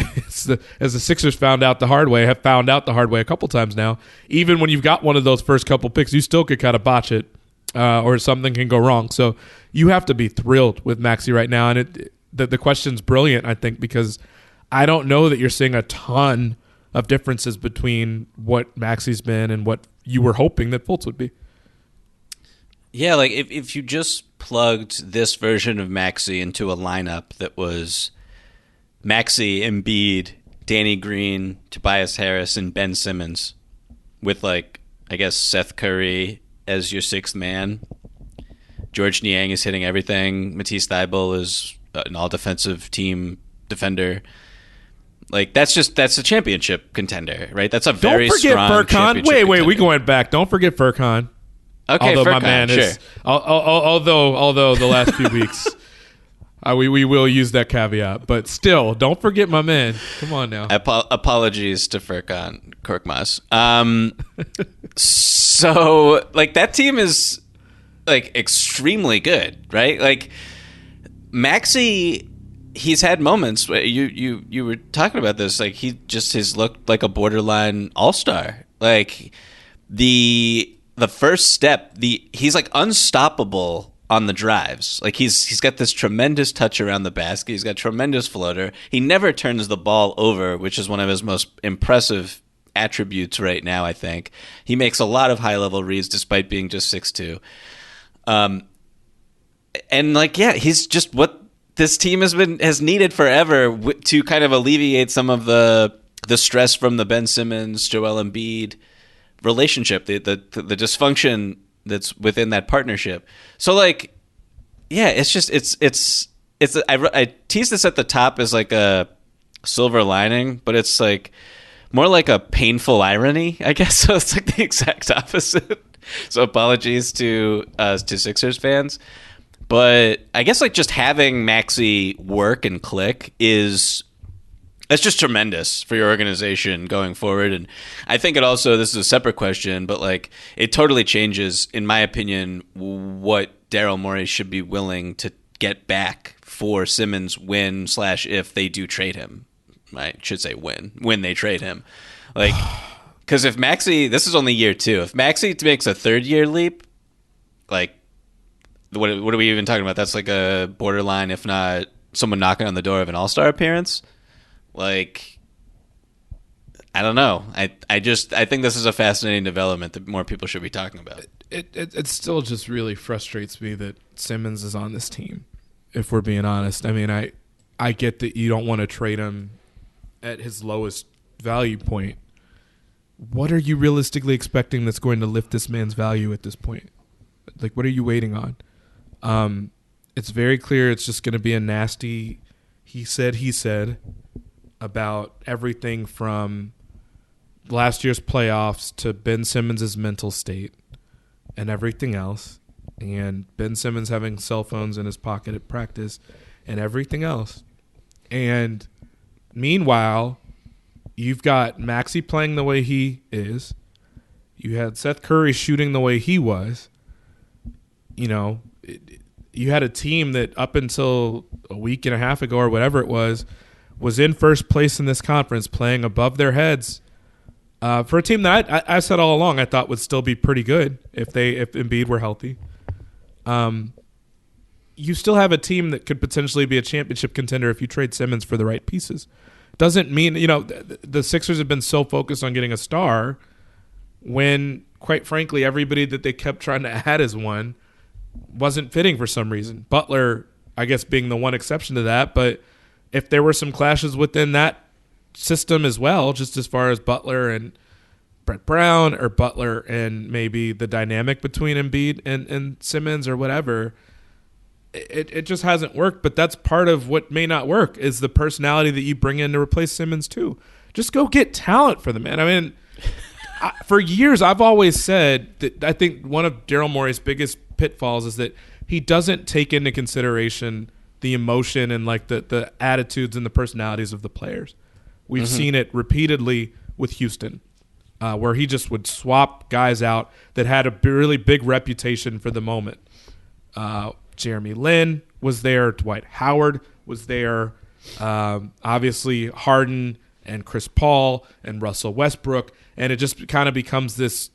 [SPEAKER 2] as the Sixers have found out the hard way a couple times now, even when you've got one of those first couple picks, you still could kind of botch it, or something can go wrong. So you have to be thrilled with Maxey right now. And the question's brilliant, I think, because I don't know that you're seeing a ton of differences between what Maxey's been and what you were hoping that Fultz would be.
[SPEAKER 1] Yeah, like if you just plugged this version of Maxey into a lineup that was Maxey, Embiid, Danny Green, Tobias Harris, and Ben Simmons, with, like, I guess Seth Curry as your sixth man. George Niang is hitting everything. Matisse Thybulle is an all-defensive team defender. Like, that's a championship contender, right? That's a very strong
[SPEAKER 2] Furkan.
[SPEAKER 1] championship
[SPEAKER 2] Wait,
[SPEAKER 1] contender.
[SPEAKER 2] we going back. Don't forget Furkan.
[SPEAKER 1] Okay,
[SPEAKER 2] although
[SPEAKER 1] Furkan,
[SPEAKER 2] my man
[SPEAKER 1] sure.
[SPEAKER 2] is, although the last few weeks. We will use that caveat, but still, don't forget my man. Come on now.
[SPEAKER 1] Apologies to Furkan Korkmaz. So, like, that team is, like, extremely good, right? Like, Maxey, he's had moments where you were talking about this. Like, he just has looked like a borderline all-star. Like, the first step, he's, like, unstoppable on the drives. Like, he's got this tremendous touch around the basket. He's got tremendous floater. He never turns the ball over, which is one of his most impressive attributes right now, I think. He makes a lot of high-level reads despite being just 6'2". And, like, yeah, he's just what this team has needed forever to kind of alleviate some of the stress from the Ben Simmons, Joel Embiid relationship, the dysfunction that's within that partnership. So, like, yeah, it's just I teased this at the top as like a silver lining, but it's like more like a painful irony, I guess. So it's like the exact opposite. So apologies to Sixers fans, but I guess, like, just having Maxey work and click that's just tremendous for your organization going forward. And I think this is a separate question, but, like, it totally changes, in my opinion, what Daryl Morey should be willing to get back for Simmons if they do trade him. I should say when they trade him. Like, because if Maxey, this is only year 2. If Maxey makes a third-year leap, like, what are we even talking about? That's like a borderline, if not someone knocking on the door of an all-star appearance. Like, I don't know. I think this is a fascinating development that more people should be talking about.
[SPEAKER 2] It still just really frustrates me that Simmons is on this team, if we're being honest. I mean, I get that you don't want to trade him at his lowest value point, what are you realistically expecting that's going to lift this man's value at this point? Like, what are you waiting on? It's very clear it's just going to be a nasty he said about everything from last year's playoffs to Ben Simmons' mental state and everything else, and Ben Simmons having cell phones in his pocket at practice and everything else. And meanwhile, you've got Maxey playing the way he is. You had Seth Curry shooting the way he was. You know, you had a team that up until a week and a half ago or whatever it was in first place in this conference, playing above their heads for a team that I said all along I thought would still be pretty good if Embiid were healthy. You still have a team that could potentially be a championship contender if you trade Simmons for the right pieces. Doesn't mean, you know, the Sixers have been so focused on getting a star when, quite frankly, everybody that they kept trying to add as one wasn't fitting for some reason. Butler, I guess, being the one exception to that. But if there were some clashes within that system as well, just as far as Butler and Brett Brown, or Butler and maybe the dynamic between Embiid and Simmons or whatever, it just hasn't worked. But that's part of what may not work, is the personality that you bring in to replace Simmons too. Just go get talent for the man. I mean, for years I've always said that I think one of Daryl Morey's biggest pitfalls is that he doesn't take into consideration the emotion and like the attitudes and the personalities of the players. We've seen it repeatedly with Houston, where he just would swap guys out that had a really big reputation for the moment. Jeremy Lin was there. Dwight Howard was there. Obviously Harden and Chris Paul and Russell Westbrook. And it just kind of becomes this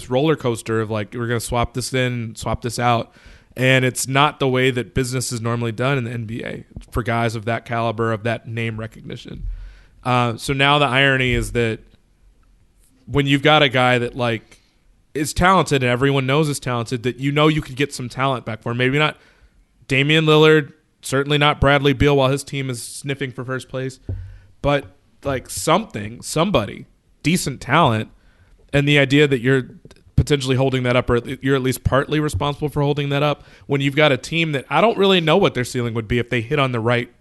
[SPEAKER 2] roller coaster of like, we're going to swap this in, swap this out. And it's not the way that business is normally done in the NBA for guys of that caliber, of that name recognition. So now the irony is that when you've got a guy that like is talented and everyone knows is talented, that you know you could get some talent back for him. Maybe not Damian Lillard, certainly not Bradley Beal while his team is sniffing for first place, but like somebody, decent talent, and the idea that you're potentially holding that up, or you're at least partly responsible for holding that up, when you've got a team that I don't really know what their ceiling would be if they hit on the right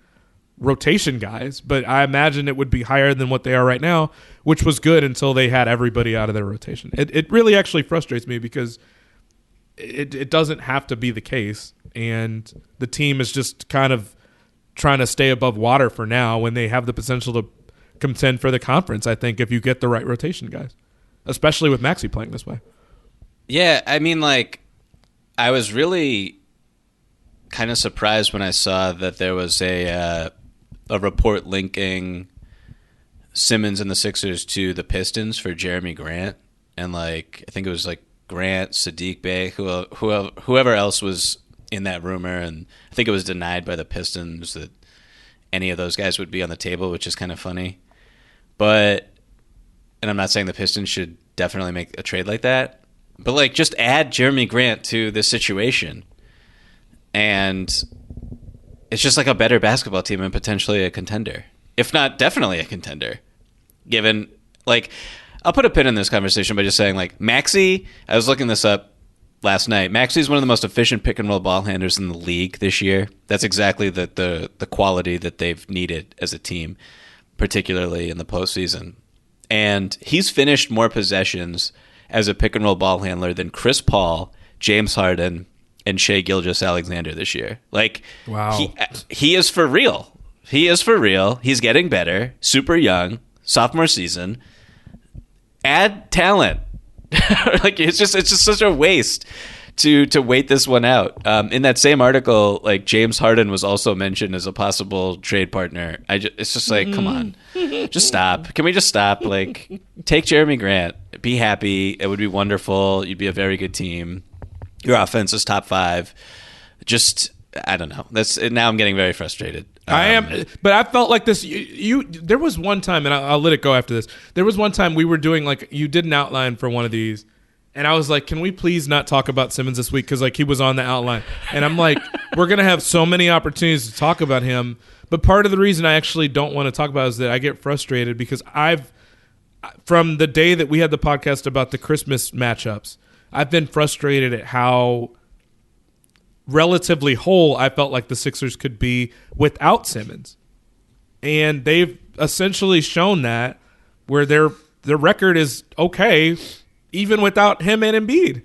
[SPEAKER 2] rotation guys, but I imagine it would be higher than what they are right now, which was good until they had everybody out of their rotation. It really actually frustrates me because it doesn't have to be the case, and the team is just kind of trying to stay above water for now when they have the potential to contend for the conference, I think, if you get the right rotation guys, especially with Maxey playing this way.
[SPEAKER 1] Yeah, I mean, like, I was really kind of surprised when I saw that there was a report linking Simmons and the Sixers to the Pistons for Jeremy Grant, and like I think it was like Grant, Sadiq Bey, whoever else was in that rumor, and I think it was denied by the Pistons that any of those guys would be on the table, which is kind of funny. But, and I'm not saying the Pistons should definitely make a trade like that, but like just add Jeremy Grant to this situation, and it's just like a better basketball team and potentially a contender, if not definitely a contender. Given, like, I'll put a pin in this conversation by just saying, like, Maxey, I was looking this up last night. Maxey is one of the most efficient pick and roll ball handlers in the league this year. That's exactly the quality that they've needed as a team, particularly in the postseason. And he's finished more possessions as a pick and roll ball handler than Chris Paul, James Harden, and Shai Gilgeous-Alexander this year. Like,
[SPEAKER 2] wow,
[SPEAKER 1] he is for real. He is for real. He's getting better. Super young, sophomore season. Add talent. Like, it's just such a waste to wait this one out. In that same article, like, James Harden was also mentioned as a possible trade partner. It's just like, come on, just stop. Can we just stop? Like, take Jeremy Grant. Be happy. It would be wonderful. You'd be a very good team. Your offense is top 5. Just, I don't know. Now I'm getting very frustrated.
[SPEAKER 2] I am, but I felt like this. There was one time, and I'll let it go after this. There was one time we were doing, like, you did an outline for one of these, and I was like, can we please not talk about Simmons this week? Because, like, he was on the outline. And I'm like, we're going to have so many opportunities to talk about him. But part of the reason I actually don't want to talk about it is that I get frustrated because from the day that we had the podcast about the Christmas matchups, I've been frustrated at how relatively whole I felt like the Sixers could be without Simmons. And they've essentially shown that, where their record is okay even without him and Embiid,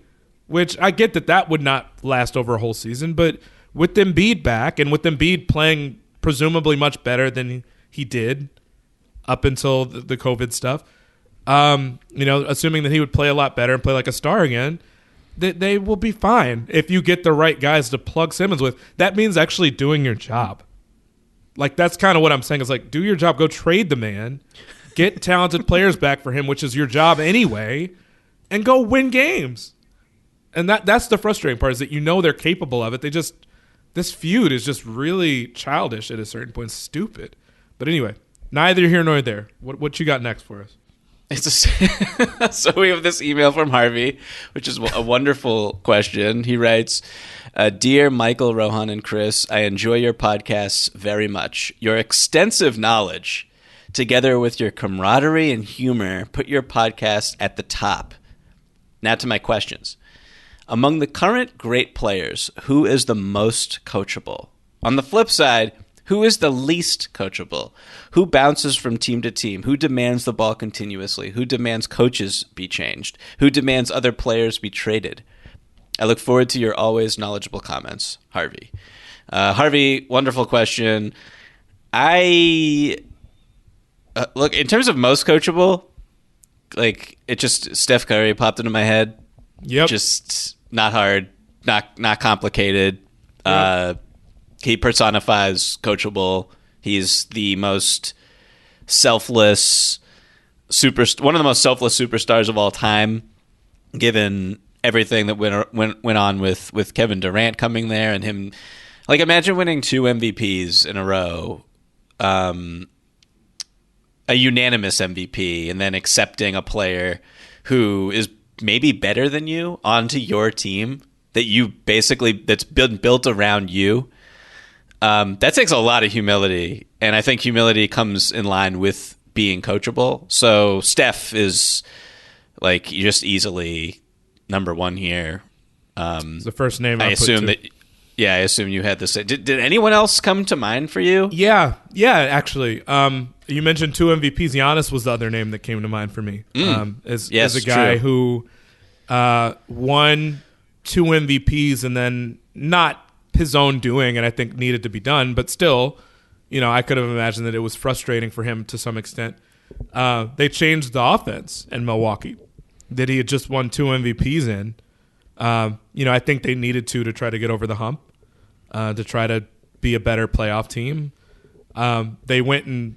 [SPEAKER 2] which I get that would not last over a whole season, but with Embiid back and with Embiid playing presumably much better than he did up until the COVID stuff, assuming that he would play a lot better and play like a star again, they will be fine if you get the right guys to plug Simmons with. That means actually doing your job. Like, that's kind of what I'm saying. Is like, do your job. Go trade the man. Get talented players back for him, which is your job anyway, and go win games. And that's the frustrating part, is that they're capable of it. This feud is just really childish at a certain point. Stupid. But anyway, neither here nor there. What you got next for us?
[SPEAKER 1] So we have this email from Harvey, which is a wonderful question. He writes, Dear Michael, Rohan, and Chris, I enjoy your podcasts very much. Your extensive knowledge, together with your camaraderie and humor, put your podcast at the top. Now to my questions. Among the current great players, who is the most coachable? On the flip side, who is the least coachable? Who bounces from team to team? Who demands the ball continuously? Who demands coaches be changed? Who demands other players be traded? I look forward to your always knowledgeable comments, Harvey. Harvey, wonderful question. Look, in terms of most coachable, like, it just Steph Curry popped into my head.
[SPEAKER 2] Yep.
[SPEAKER 1] Just not hard, not complicated.
[SPEAKER 2] Yep.
[SPEAKER 1] He personifies coachable. He's the most selfless one of the most selfless superstars of all time, given everything that went on with Kevin Durant coming there and him. Like, imagine winning 2 MVPs in a row, a unanimous MVP, and then accepting a player who is maybe better than you onto your team that's been built around you. That takes a lot of humility, and I think humility comes in line with being coachable. So Steph is, like, just easily number one here.
[SPEAKER 2] It's the first name
[SPEAKER 1] I assume that. Yeah, I assume you had this. Did anyone else come to mind for you?
[SPEAKER 2] Yeah, actually. You mentioned 2 MVPs. Giannis was the other name that came to mind for me. As a guy who won 2 MVPs and then not his own doing, and I think needed to be done, but still, I could have imagined that it was frustrating for him to some extent. They changed the offense in Milwaukee that he had just won 2 MVPs in. I think they needed to try to get over the hump, to try to be a better playoff team. They went and,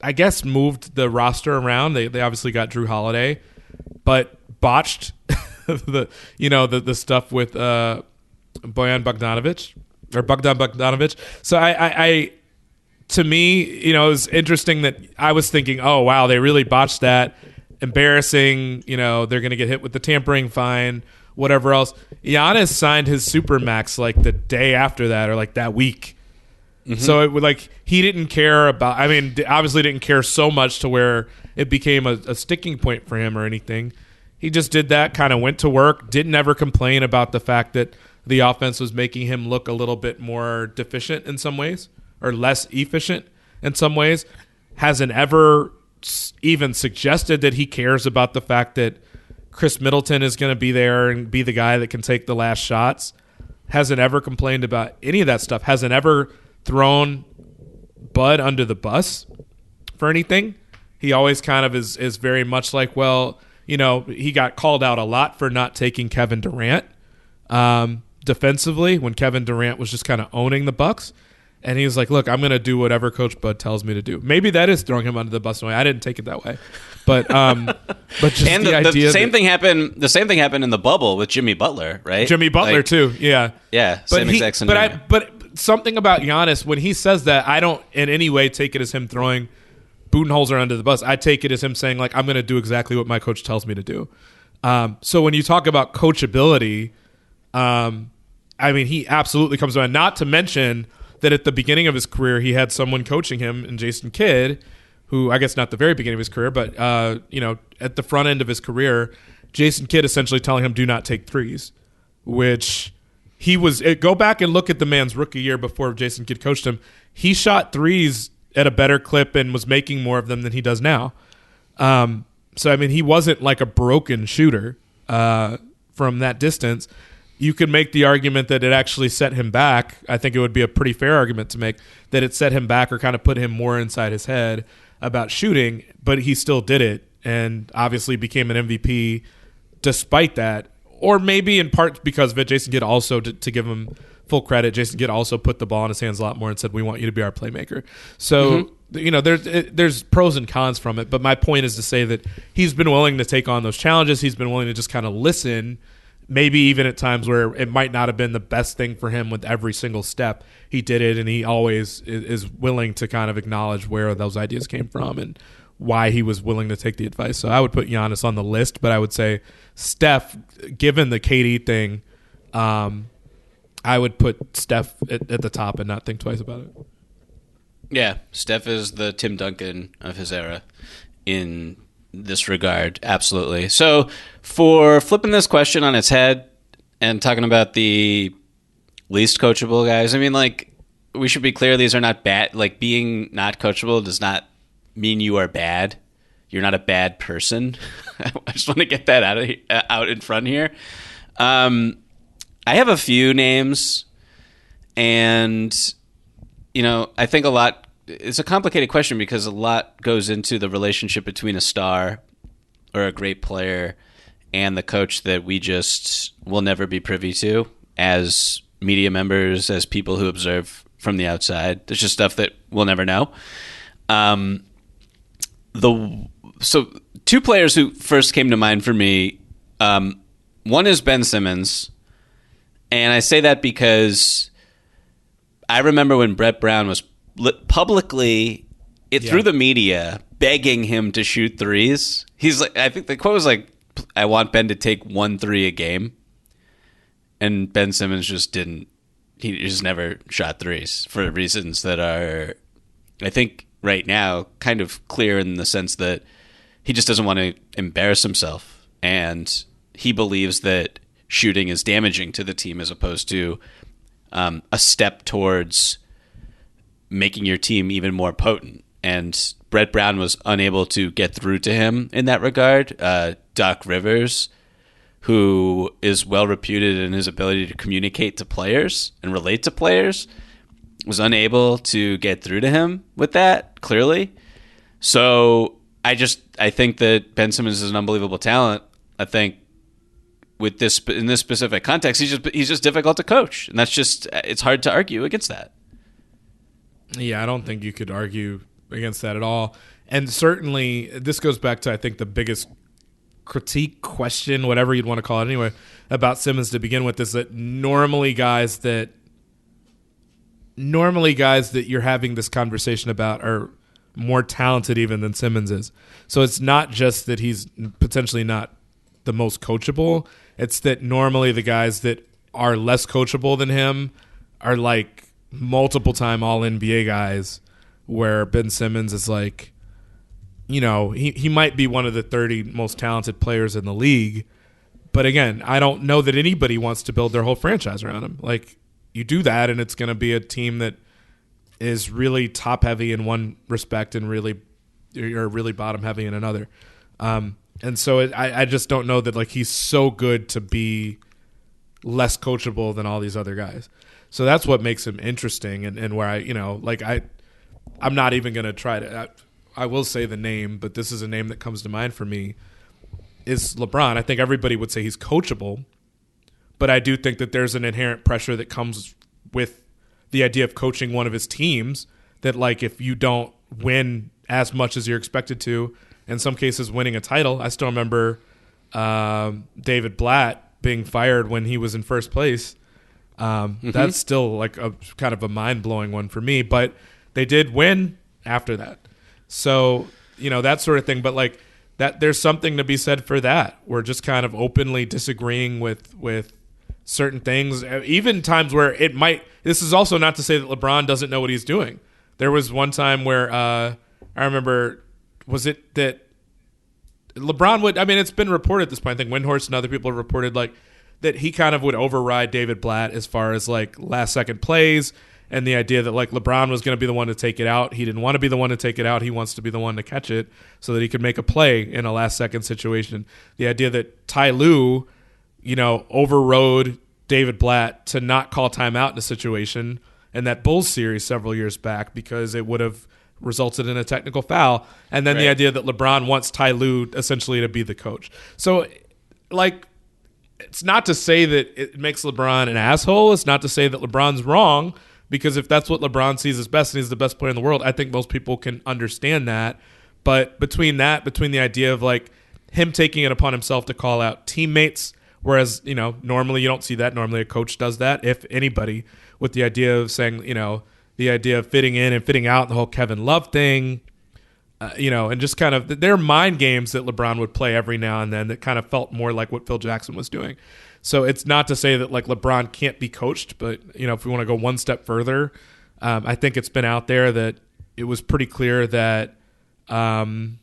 [SPEAKER 2] I guess, moved the roster around. They obviously got Drew Holiday, but botched the stuff with Bogdan Bogdanovic. So I to me, it was interesting that I was thinking, oh wow, they really botched that. Embarrassing, they're going to get hit with the tampering fine, whatever else. Giannis signed his Supermax like the day after that, or like that week. Mm-hmm. So it would, like, he didn't care about, obviously didn't care so much to where it became a sticking point for him or anything. He just did that, kind of went to work, didn't ever complain about the fact that the offense was making him look a little bit more deficient in some ways, or less efficient in some ways. Hasn't ever even suggested that he cares about the fact that Chris Middleton is going to be there and be the guy that can take the last shots. Hasn't ever complained about any of that stuff. Hasn't ever thrown Bud under the bus for anything. He always kind of is very much like, well, he got called out a lot for not taking Kevin Durant defensively when Kevin Durant was just kind of owning the Bucks. And he was like, look, I'm going to do whatever Coach Bud tells me to do. Maybe that is throwing him under the bus in a way. I didn't take it that way. But just
[SPEAKER 1] and the idea the same thing happened. The same thing happened in the bubble with Jimmy Butler, right?
[SPEAKER 2] Jimmy Butler too. Yeah.
[SPEAKER 1] Yeah. Same exact scenario.
[SPEAKER 2] But something about Giannis, when he says that, I don't in any way take it as him throwing Budenholzer under the bus. I take it as him saying, like, I'm going to do exactly what my coach tells me to do. So when you talk about coachability, he absolutely comes around. Not to mention that at the beginning of his career, he had someone coaching him in Jason Kidd, who I guess not the very beginning of his career, but at the front end of his career, Jason Kidd essentially telling him do not take threes, which go back and look at the man's rookie year before Jason Kidd coached him. He shot threes at a better clip and was making more of them than he does now. So, I mean, he wasn't like a broken shooter from that distance. You could make the argument that it actually set him back. I think it would be a pretty fair argument to make that it set him back or kind of put him more inside his head about shooting, but he still did it and obviously became an MVP despite that. Or maybe in part because of it, Jason Kidd also, to give him full credit, Jason Kidd also put the ball in his hands a lot more and said, we want you to be our playmaker. So, there's pros and cons from it. But my point is to say that he's been willing to take on those challenges. He's been willing to just kind of listen, maybe even at times where it might not have been the best thing for him with every single step. He did it, and he always is willing to kind of acknowledge where those ideas came from and why he was willing to take the advice. So I would put Giannis on the list, but I would say Steph, given the KD thing, I would put Steph at the top and not think twice about it.
[SPEAKER 1] Yeah, Steph is the Tim Duncan of his era in this regard, absolutely. So for flipping this question on its head and talking about the least coachable guys, I mean, like, we should be clear, these are not bad. Like, being not coachable does not mean you are bad. You're not a bad person. I just want to get that out in front here. I have a few names, and I think it's a complicated question because a lot goes into the relationship between a star or a great player and the coach that we just will never be privy to as media members, as people who observe from the outside. There's just stuff that we'll never know. So two players who first came to mind for me, one is Ben Simmons, and I say that because I remember when Brett Brown was publicly, through the media, begging him to shoot threes. He's like, I think the quote was like, I want Ben to take 1 3 a game. And Ben Simmons just didn't. He just never shot threes for reasons that are, I think, right now kind of clear in the sense that he just doesn't want to embarrass himself. And he believes that shooting is damaging to the team as opposed to a step towards making your team even more potent. And Brett Brown was unable to get through to him in that regard. Doc Rivers, who is well reputed in his ability to communicate to players and relate to players, was unable to get through to him with that, clearly. So I think that Ben Simmons is an unbelievable talent. I think with this, in this specific context, he's just difficult to coach. And it's hard to argue against that.
[SPEAKER 2] Yeah, I don't think you could argue against that at all. And certainly, this goes back to, I think, the biggest critique, question, whatever you'd want to call it anyway, about Simmons to begin with, is that normally guys that you're having this conversation about are more talented even than Simmons is. So it's not just that he's potentially not the most coachable. It's that normally the guys that are less coachable than him are like multiple-time All-NBA guys, where Ben Simmons is like, he might be one of the 30 most talented players in the league. But again, I don't know that anybody wants to build their whole franchise around him. Like, you do that, and it's going to be a team that is really top-heavy in one respect and really bottom-heavy in another. And so I just don't know that, like, he's so good to be less coachable than all these other guys. So that's what makes him interesting, and where I'm not even going to try to. I will say the name, but this is a name that comes to mind for me, is LeBron. I think everybody would say he's coachable, but I do think that there's an inherent pressure that comes with the idea of coaching one of his teams, that, like, if you don't win as much as you're expected to, in some cases winning a title. I still remember David Blatt being fired when he was in first place. That's still like a kind of a mind-blowing one for me, but they did win after that. So, that sort of thing. But like that, there's something to be said for that. We're just kind of openly disagreeing with certain things, even times where it might. This is also not to say that LeBron doesn't know what he's doing. There was one time where I remember, was it that LeBron would, I mean, it's been reported at this point, I think Windhorst and other people have reported like that he kind of would override David Blatt as far as like last second plays, and the idea that like LeBron was going to be the one to take it out. He didn't want to be the one to take it out. He wants to be the one to catch it so that he could make a play in a last second situation. The idea that Ty Lue, overrode David Blatt to not call timeout in a situation in that Bulls series several years back because it would have resulted in a technical foul. And then the idea that LeBron wants Ty Lue essentially to be the coach. So, like, it's not to say that it makes LeBron an asshole. It's not to say that LeBron's wrong, because if that's what LeBron sees as best and he's the best player in the world, I think most people can understand that. But between the idea of, like, him taking it upon himself to call out teammates, whereas, normally you don't see that. Normally a coach does that, if anybody, with the idea of saying, the idea of fitting in and fitting out, the whole Kevin Love thing, and just kind of, there are mind games that LeBron would play every now and then that kind of felt more like what Phil Jackson was doing. So it's not to say that like LeBron can't be coached, but, if we want to go one step further, I think it's been out there that it was pretty clear that, didn't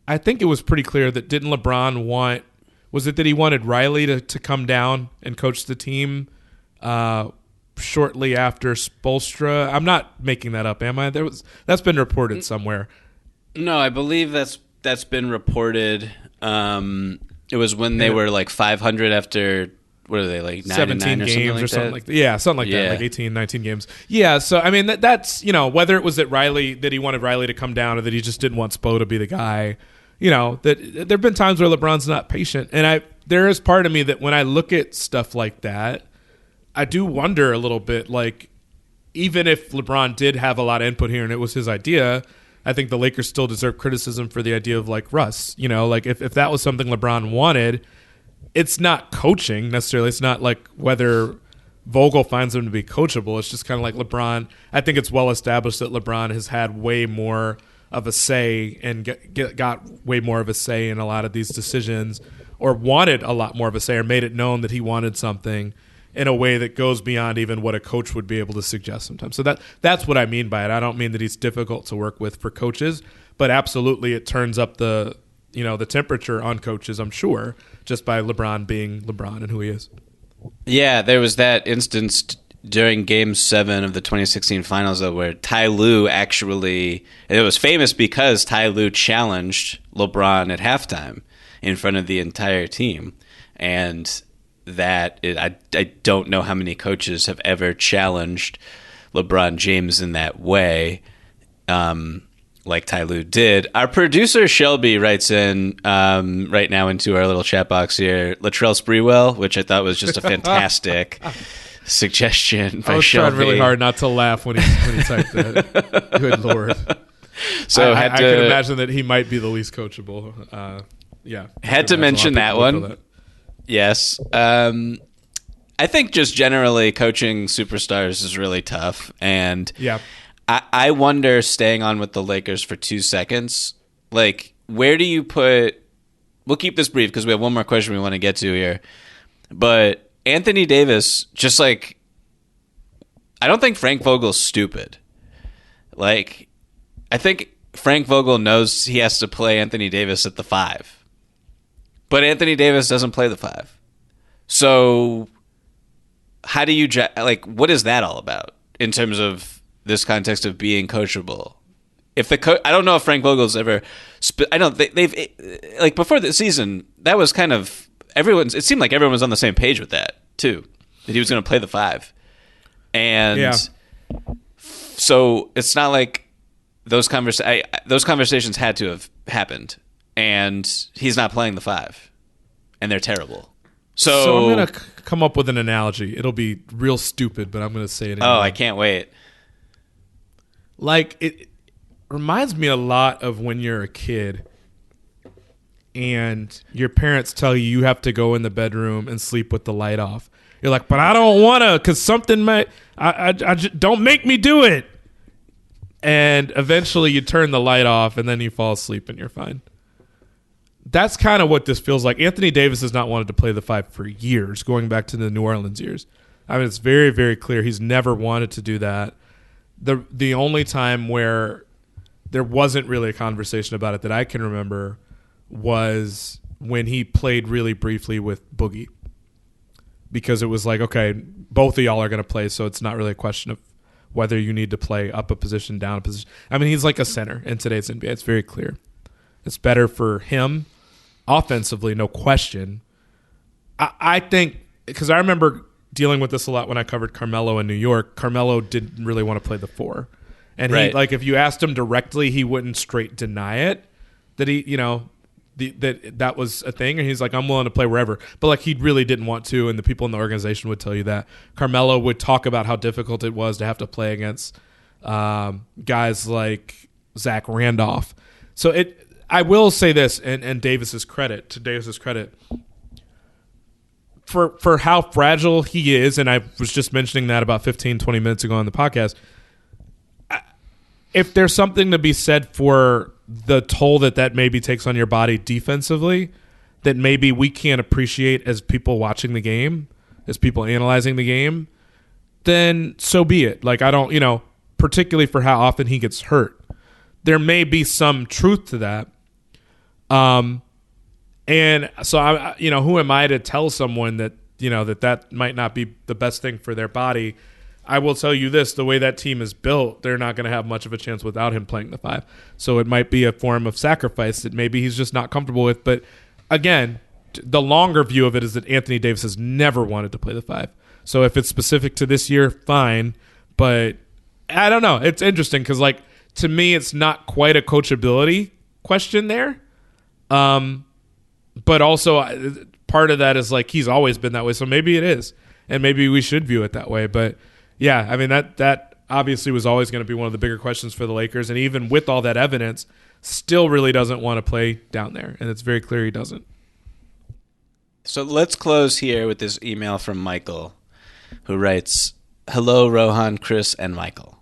[SPEAKER 2] LeBron want, was it that he wanted Riley to come down and coach the team shortly after Spoelstra? I'm not making that up, am I? That's been reported somewhere.
[SPEAKER 1] No, I believe that's been reported. It was when they were like 500 after, what are they, like
[SPEAKER 2] 17 games or something like that? Yeah, something like that, like 18, 19 games. Yeah, so I mean that's whether it was that he wanted Riley to come down or that he just didn't want Spo to be the guy. That there've been times where LeBron's not patient, and there is part of me that when I look at stuff like that, I do wonder a little bit, like, even if LeBron did have a lot of input here and it was his idea, I think the Lakers still deserve criticism for the idea of, like, Russ. Like, if that was something LeBron wanted, it's not coaching necessarily. It's not like whether Vogel finds him to be coachable. It's just kind of like LeBron. I think it's well established that LeBron has had way more of a say and got way more of a say in a lot of these decisions, or wanted a lot more of a say, or made it known that he wanted something in a way that goes beyond even what a coach would be able to suggest sometimes. So that's what I mean by it. I don't mean that he's difficult to work with for coaches, but absolutely it turns up the temperature on coaches, I'm sure, just by LeBron being LeBron and who he is.
[SPEAKER 1] Yeah, there was that instance during Game 7 of the 2016 Finals, though, where Ty Lue actually, it was famous because Ty Lue challenged LeBron at halftime in front of the entire team. And I don't know how many coaches have ever challenged LeBron James in that way, like Ty Lue did. Our producer Shelby writes in right now into our little chat box here, Latrell Sprewell, which I thought was just a fantastic suggestion by Shelby.
[SPEAKER 2] I was trying really hard not to laugh when he typed that. Good Lord.
[SPEAKER 1] So
[SPEAKER 2] I can imagine that he might be the least coachable. Yeah.
[SPEAKER 1] Had to mention that one. That. Yes. I think just generally coaching superstars is really tough. And
[SPEAKER 2] yeah.
[SPEAKER 1] I wonder, staying on with the Lakers for 2 seconds, like, where do you put... We'll keep this brief because we have one more question we want to get to here. But Anthony Davis, just like... I don't think Frank Vogel's stupid. Like, I think Frank Vogel knows he has to play Anthony Davis at the 5. But Anthony Davis doesn't play the 5. So how do you... Like, what is that all about in terms of this context of being coachable? If I don't know if Frank Vogel's ever... I know they've... Like, before the season, that was kind of... It seemed like everyone was on the same page with that, too. That he was going to play the 5. And so it's not like those conversations had to have happened. And he's not playing the 5. And they're terrible. So
[SPEAKER 2] I'm going to come up with an analogy. It'll be real stupid, but I'm going to say it anyway.
[SPEAKER 1] Oh, I can't wait.
[SPEAKER 2] Like, it reminds me a lot of when you're a kid and your parents tell you have to go in the bedroom and sleep with the light off. You're like, but I don't want to because something might... I just, don't make me do it. And eventually you turn the light off and then you fall asleep and you're fine. that's kind of what this feels like. Anthony Davis has not wanted to play the 5 for years, going back to the New Orleans years. I mean, it's very, very clear he's never wanted to do that. The only time where there wasn't really a conversation about it that I can remember was when he played really briefly with Boogie. Because it was like, okay, both of y'all are going to play, so it's not really a question of whether you need to play up a position, down a position. I mean, he's like a center in today's NBA. It's very clear. It's better for him offensively, no question. I think, because I remember dealing with this a lot when I covered Carmelo in New York. Carmelo didn't really want to play the 4. And he, like, if you asked him directly, he wouldn't straight deny it that he, you know, that was a thing, and he's like, I'm willing to play wherever, but like he really didn't want to, and the people in the organization would tell you that. Carmelo would talk about how difficult it was to have to play against guys like Zach Randolph. So I will say this, and Davis's credit, for how fragile he is, and I was just mentioning that about 15-20 minutes ago on the podcast. If there's something to be said for the toll that maybe takes on your body defensively, that maybe we can't appreciate as people watching the game, as people analyzing the game, then so be it. Like, I don't, you know, particularly for how often he gets hurt, there may be some truth to that. And so I, you know, who am I to tell someone that, you know, that might not be the best thing for their body? I will tell you this, the way that team is built, they're not going to have much of a chance without him playing the 5. So it might be a form of sacrifice that maybe he's just not comfortable with. But again, the longer view of it is that Anthony Davis has never wanted to play the 5. So if it's specific to this year, fine. But I don't know. It's interesting because, like, to me, it's not quite a coachability question there. But also part of that is like he's always been that way. So maybe it is. And maybe we should view it that way. But yeah, I mean, that obviously was always going to be one of the bigger questions for the Lakers. And even with all that evidence, still really doesn't want to play down there. And it's very clear he doesn't.
[SPEAKER 1] So let's close here with this email from Michael, who writes, "Hello, Rohan, Chris, and Michael.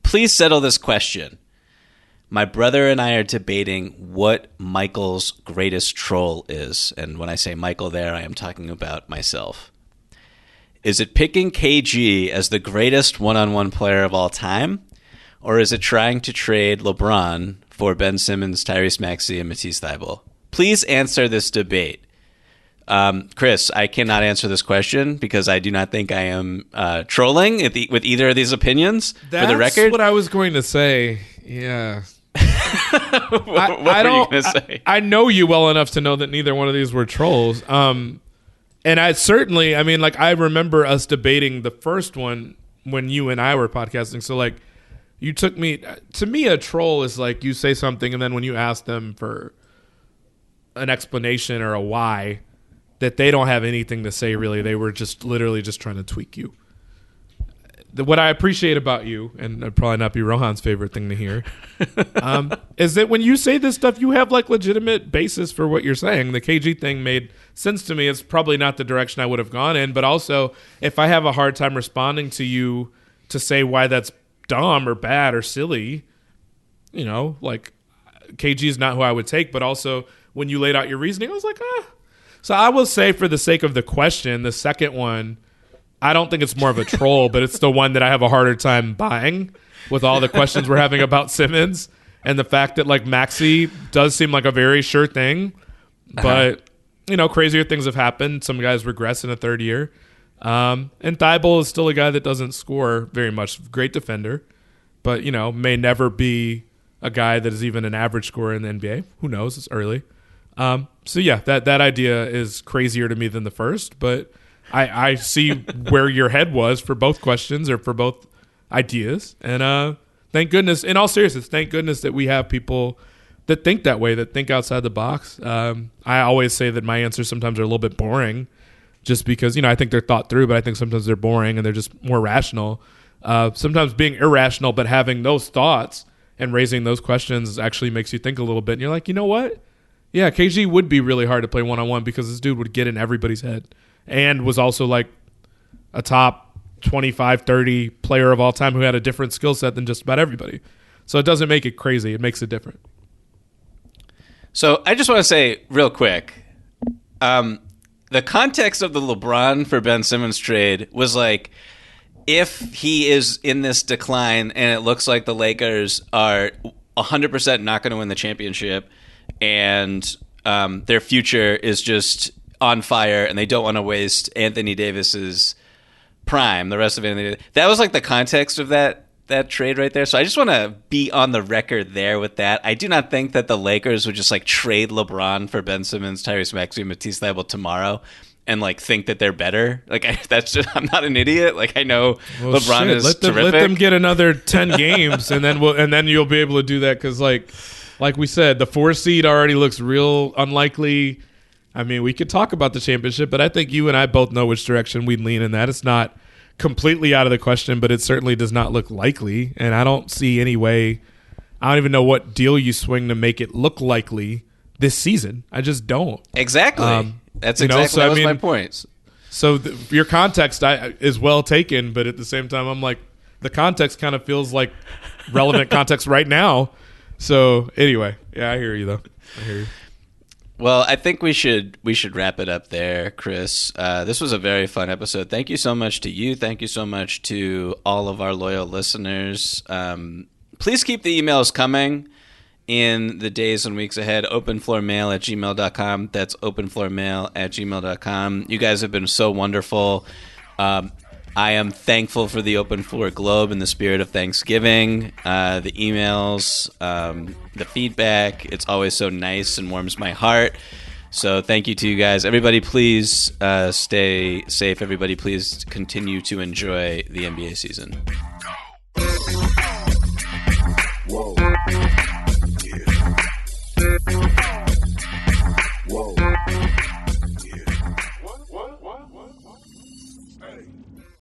[SPEAKER 1] Please settle this question. My brother and I are debating what Michael's greatest troll is." And when I say Michael there, I am talking about myself. "Is it picking KG as the greatest one-on-one player of all time? Or is it trying to trade LeBron for Ben Simmons, Tyrese Maxey, and Matisse Thybulle? Please answer this debate." Chris, I cannot answer this question because I do not think I am trolling with either of these opinions.
[SPEAKER 2] That's
[SPEAKER 1] for the record.
[SPEAKER 2] That's what I was going to say. Yeah.
[SPEAKER 1] what were you going to say?
[SPEAKER 2] I know you well enough to know that neither one of these were trolls. And I certainly, I mean, like, I remember us debating the first one when you and I were podcasting. So, like, you took me, to me, a troll is like you say something and then when you ask them for an explanation or a why, that they don't have anything to say, really. They were just literally just trying to tweak you. What I appreciate about you, and it'd probably not be Rohan's favorite thing to hear, is that when you say this stuff, you have like legitimate basis for what you're saying. The KG thing made sense to me. It's probably not the direction I would have gone in, but also if I have a hard time responding to you to say why that's dumb or bad or silly, you know, like KG is not who I would take, but also when you laid out your reasoning, I was like, ah. So I will say, for the sake of the question, the second one, I don't think it's more of a troll, but it's the one that I have a harder time buying with all the questions we're having about Simmons and the fact that, like, Maxey does seem like a very sure thing, but, you know, crazier things have happened. Some guys regress in a third year. And Thybulle is still a guy that doesn't score very much. Great defender, but, you know, may never be a guy that is even an average scorer in the NBA. Who knows? It's early. So, yeah, that idea is crazier to me than the first, but I see where your head was for both questions or for both ideas. And thank goodness, in all seriousness, thank goodness that we have people that think that way, that think outside the box. I always say that my answers sometimes are a little bit boring just because, you know, I think they're thought through, but I think sometimes they're boring and they're just more rational. Sometimes being irrational but having those thoughts and raising those questions actually makes you think a little bit. And you're like, you know what? Yeah, KG would be really hard to play one-on-one because this dude would get in everybody's head. And was also like a top 25, 30 player of all time who had a different skill set than just about everybody. So it doesn't make it crazy. It makes it different.
[SPEAKER 1] So I just want to say real quick, the context of the LeBron for Ben Simmons trade was like, if he is in this decline and it looks like the Lakers are 100% not going to win the championship and their future is just on fire and they don't want to waste Anthony Davis's prime, the rest of Anthony Davis. That was like the context of that trade right there. So I just want to be on the record there with that. I do not think that the Lakers would just like trade LeBron for Ben Simmons, Tyrese Maxey, and Matisse Thybulle tomorrow and like think that they're better. Like I'm not an idiot. Like I know LeBron is terrific.
[SPEAKER 2] Let them get another 10 games and then you'll be able to do that because like we said, the 4 seed already looks real unlikely. I mean, we could talk about the championship, but I think you and I both know which direction we'd lean in that. It's not completely out of the question, but it certainly does not look likely. And I don't see any way. I don't even know what deal you swing to make it look likely this season. I just don't.
[SPEAKER 1] Exactly. That's exactly that was my point.
[SPEAKER 2] So your context is well taken, but at the same time, I'm like, the context kind of feels like relevant context right now. So anyway, yeah, I hear you though. I hear you.
[SPEAKER 1] Well, I think we should wrap it up there, Chris. This was a very fun episode. Thank you so much to you. Thank you so much to all of our loyal listeners. Please keep the emails coming in the days and weeks ahead. Openfloormail@gmail.com. That's openfloormail@gmail.com. You guys have been so wonderful. I am thankful for the Open Floor Globe in the spirit of Thanksgiving. The emails, the feedback, it's always so nice and warms my heart. So thank you to you guys. Everybody, please stay safe. Everybody, please continue to enjoy the NBA season. Whoa.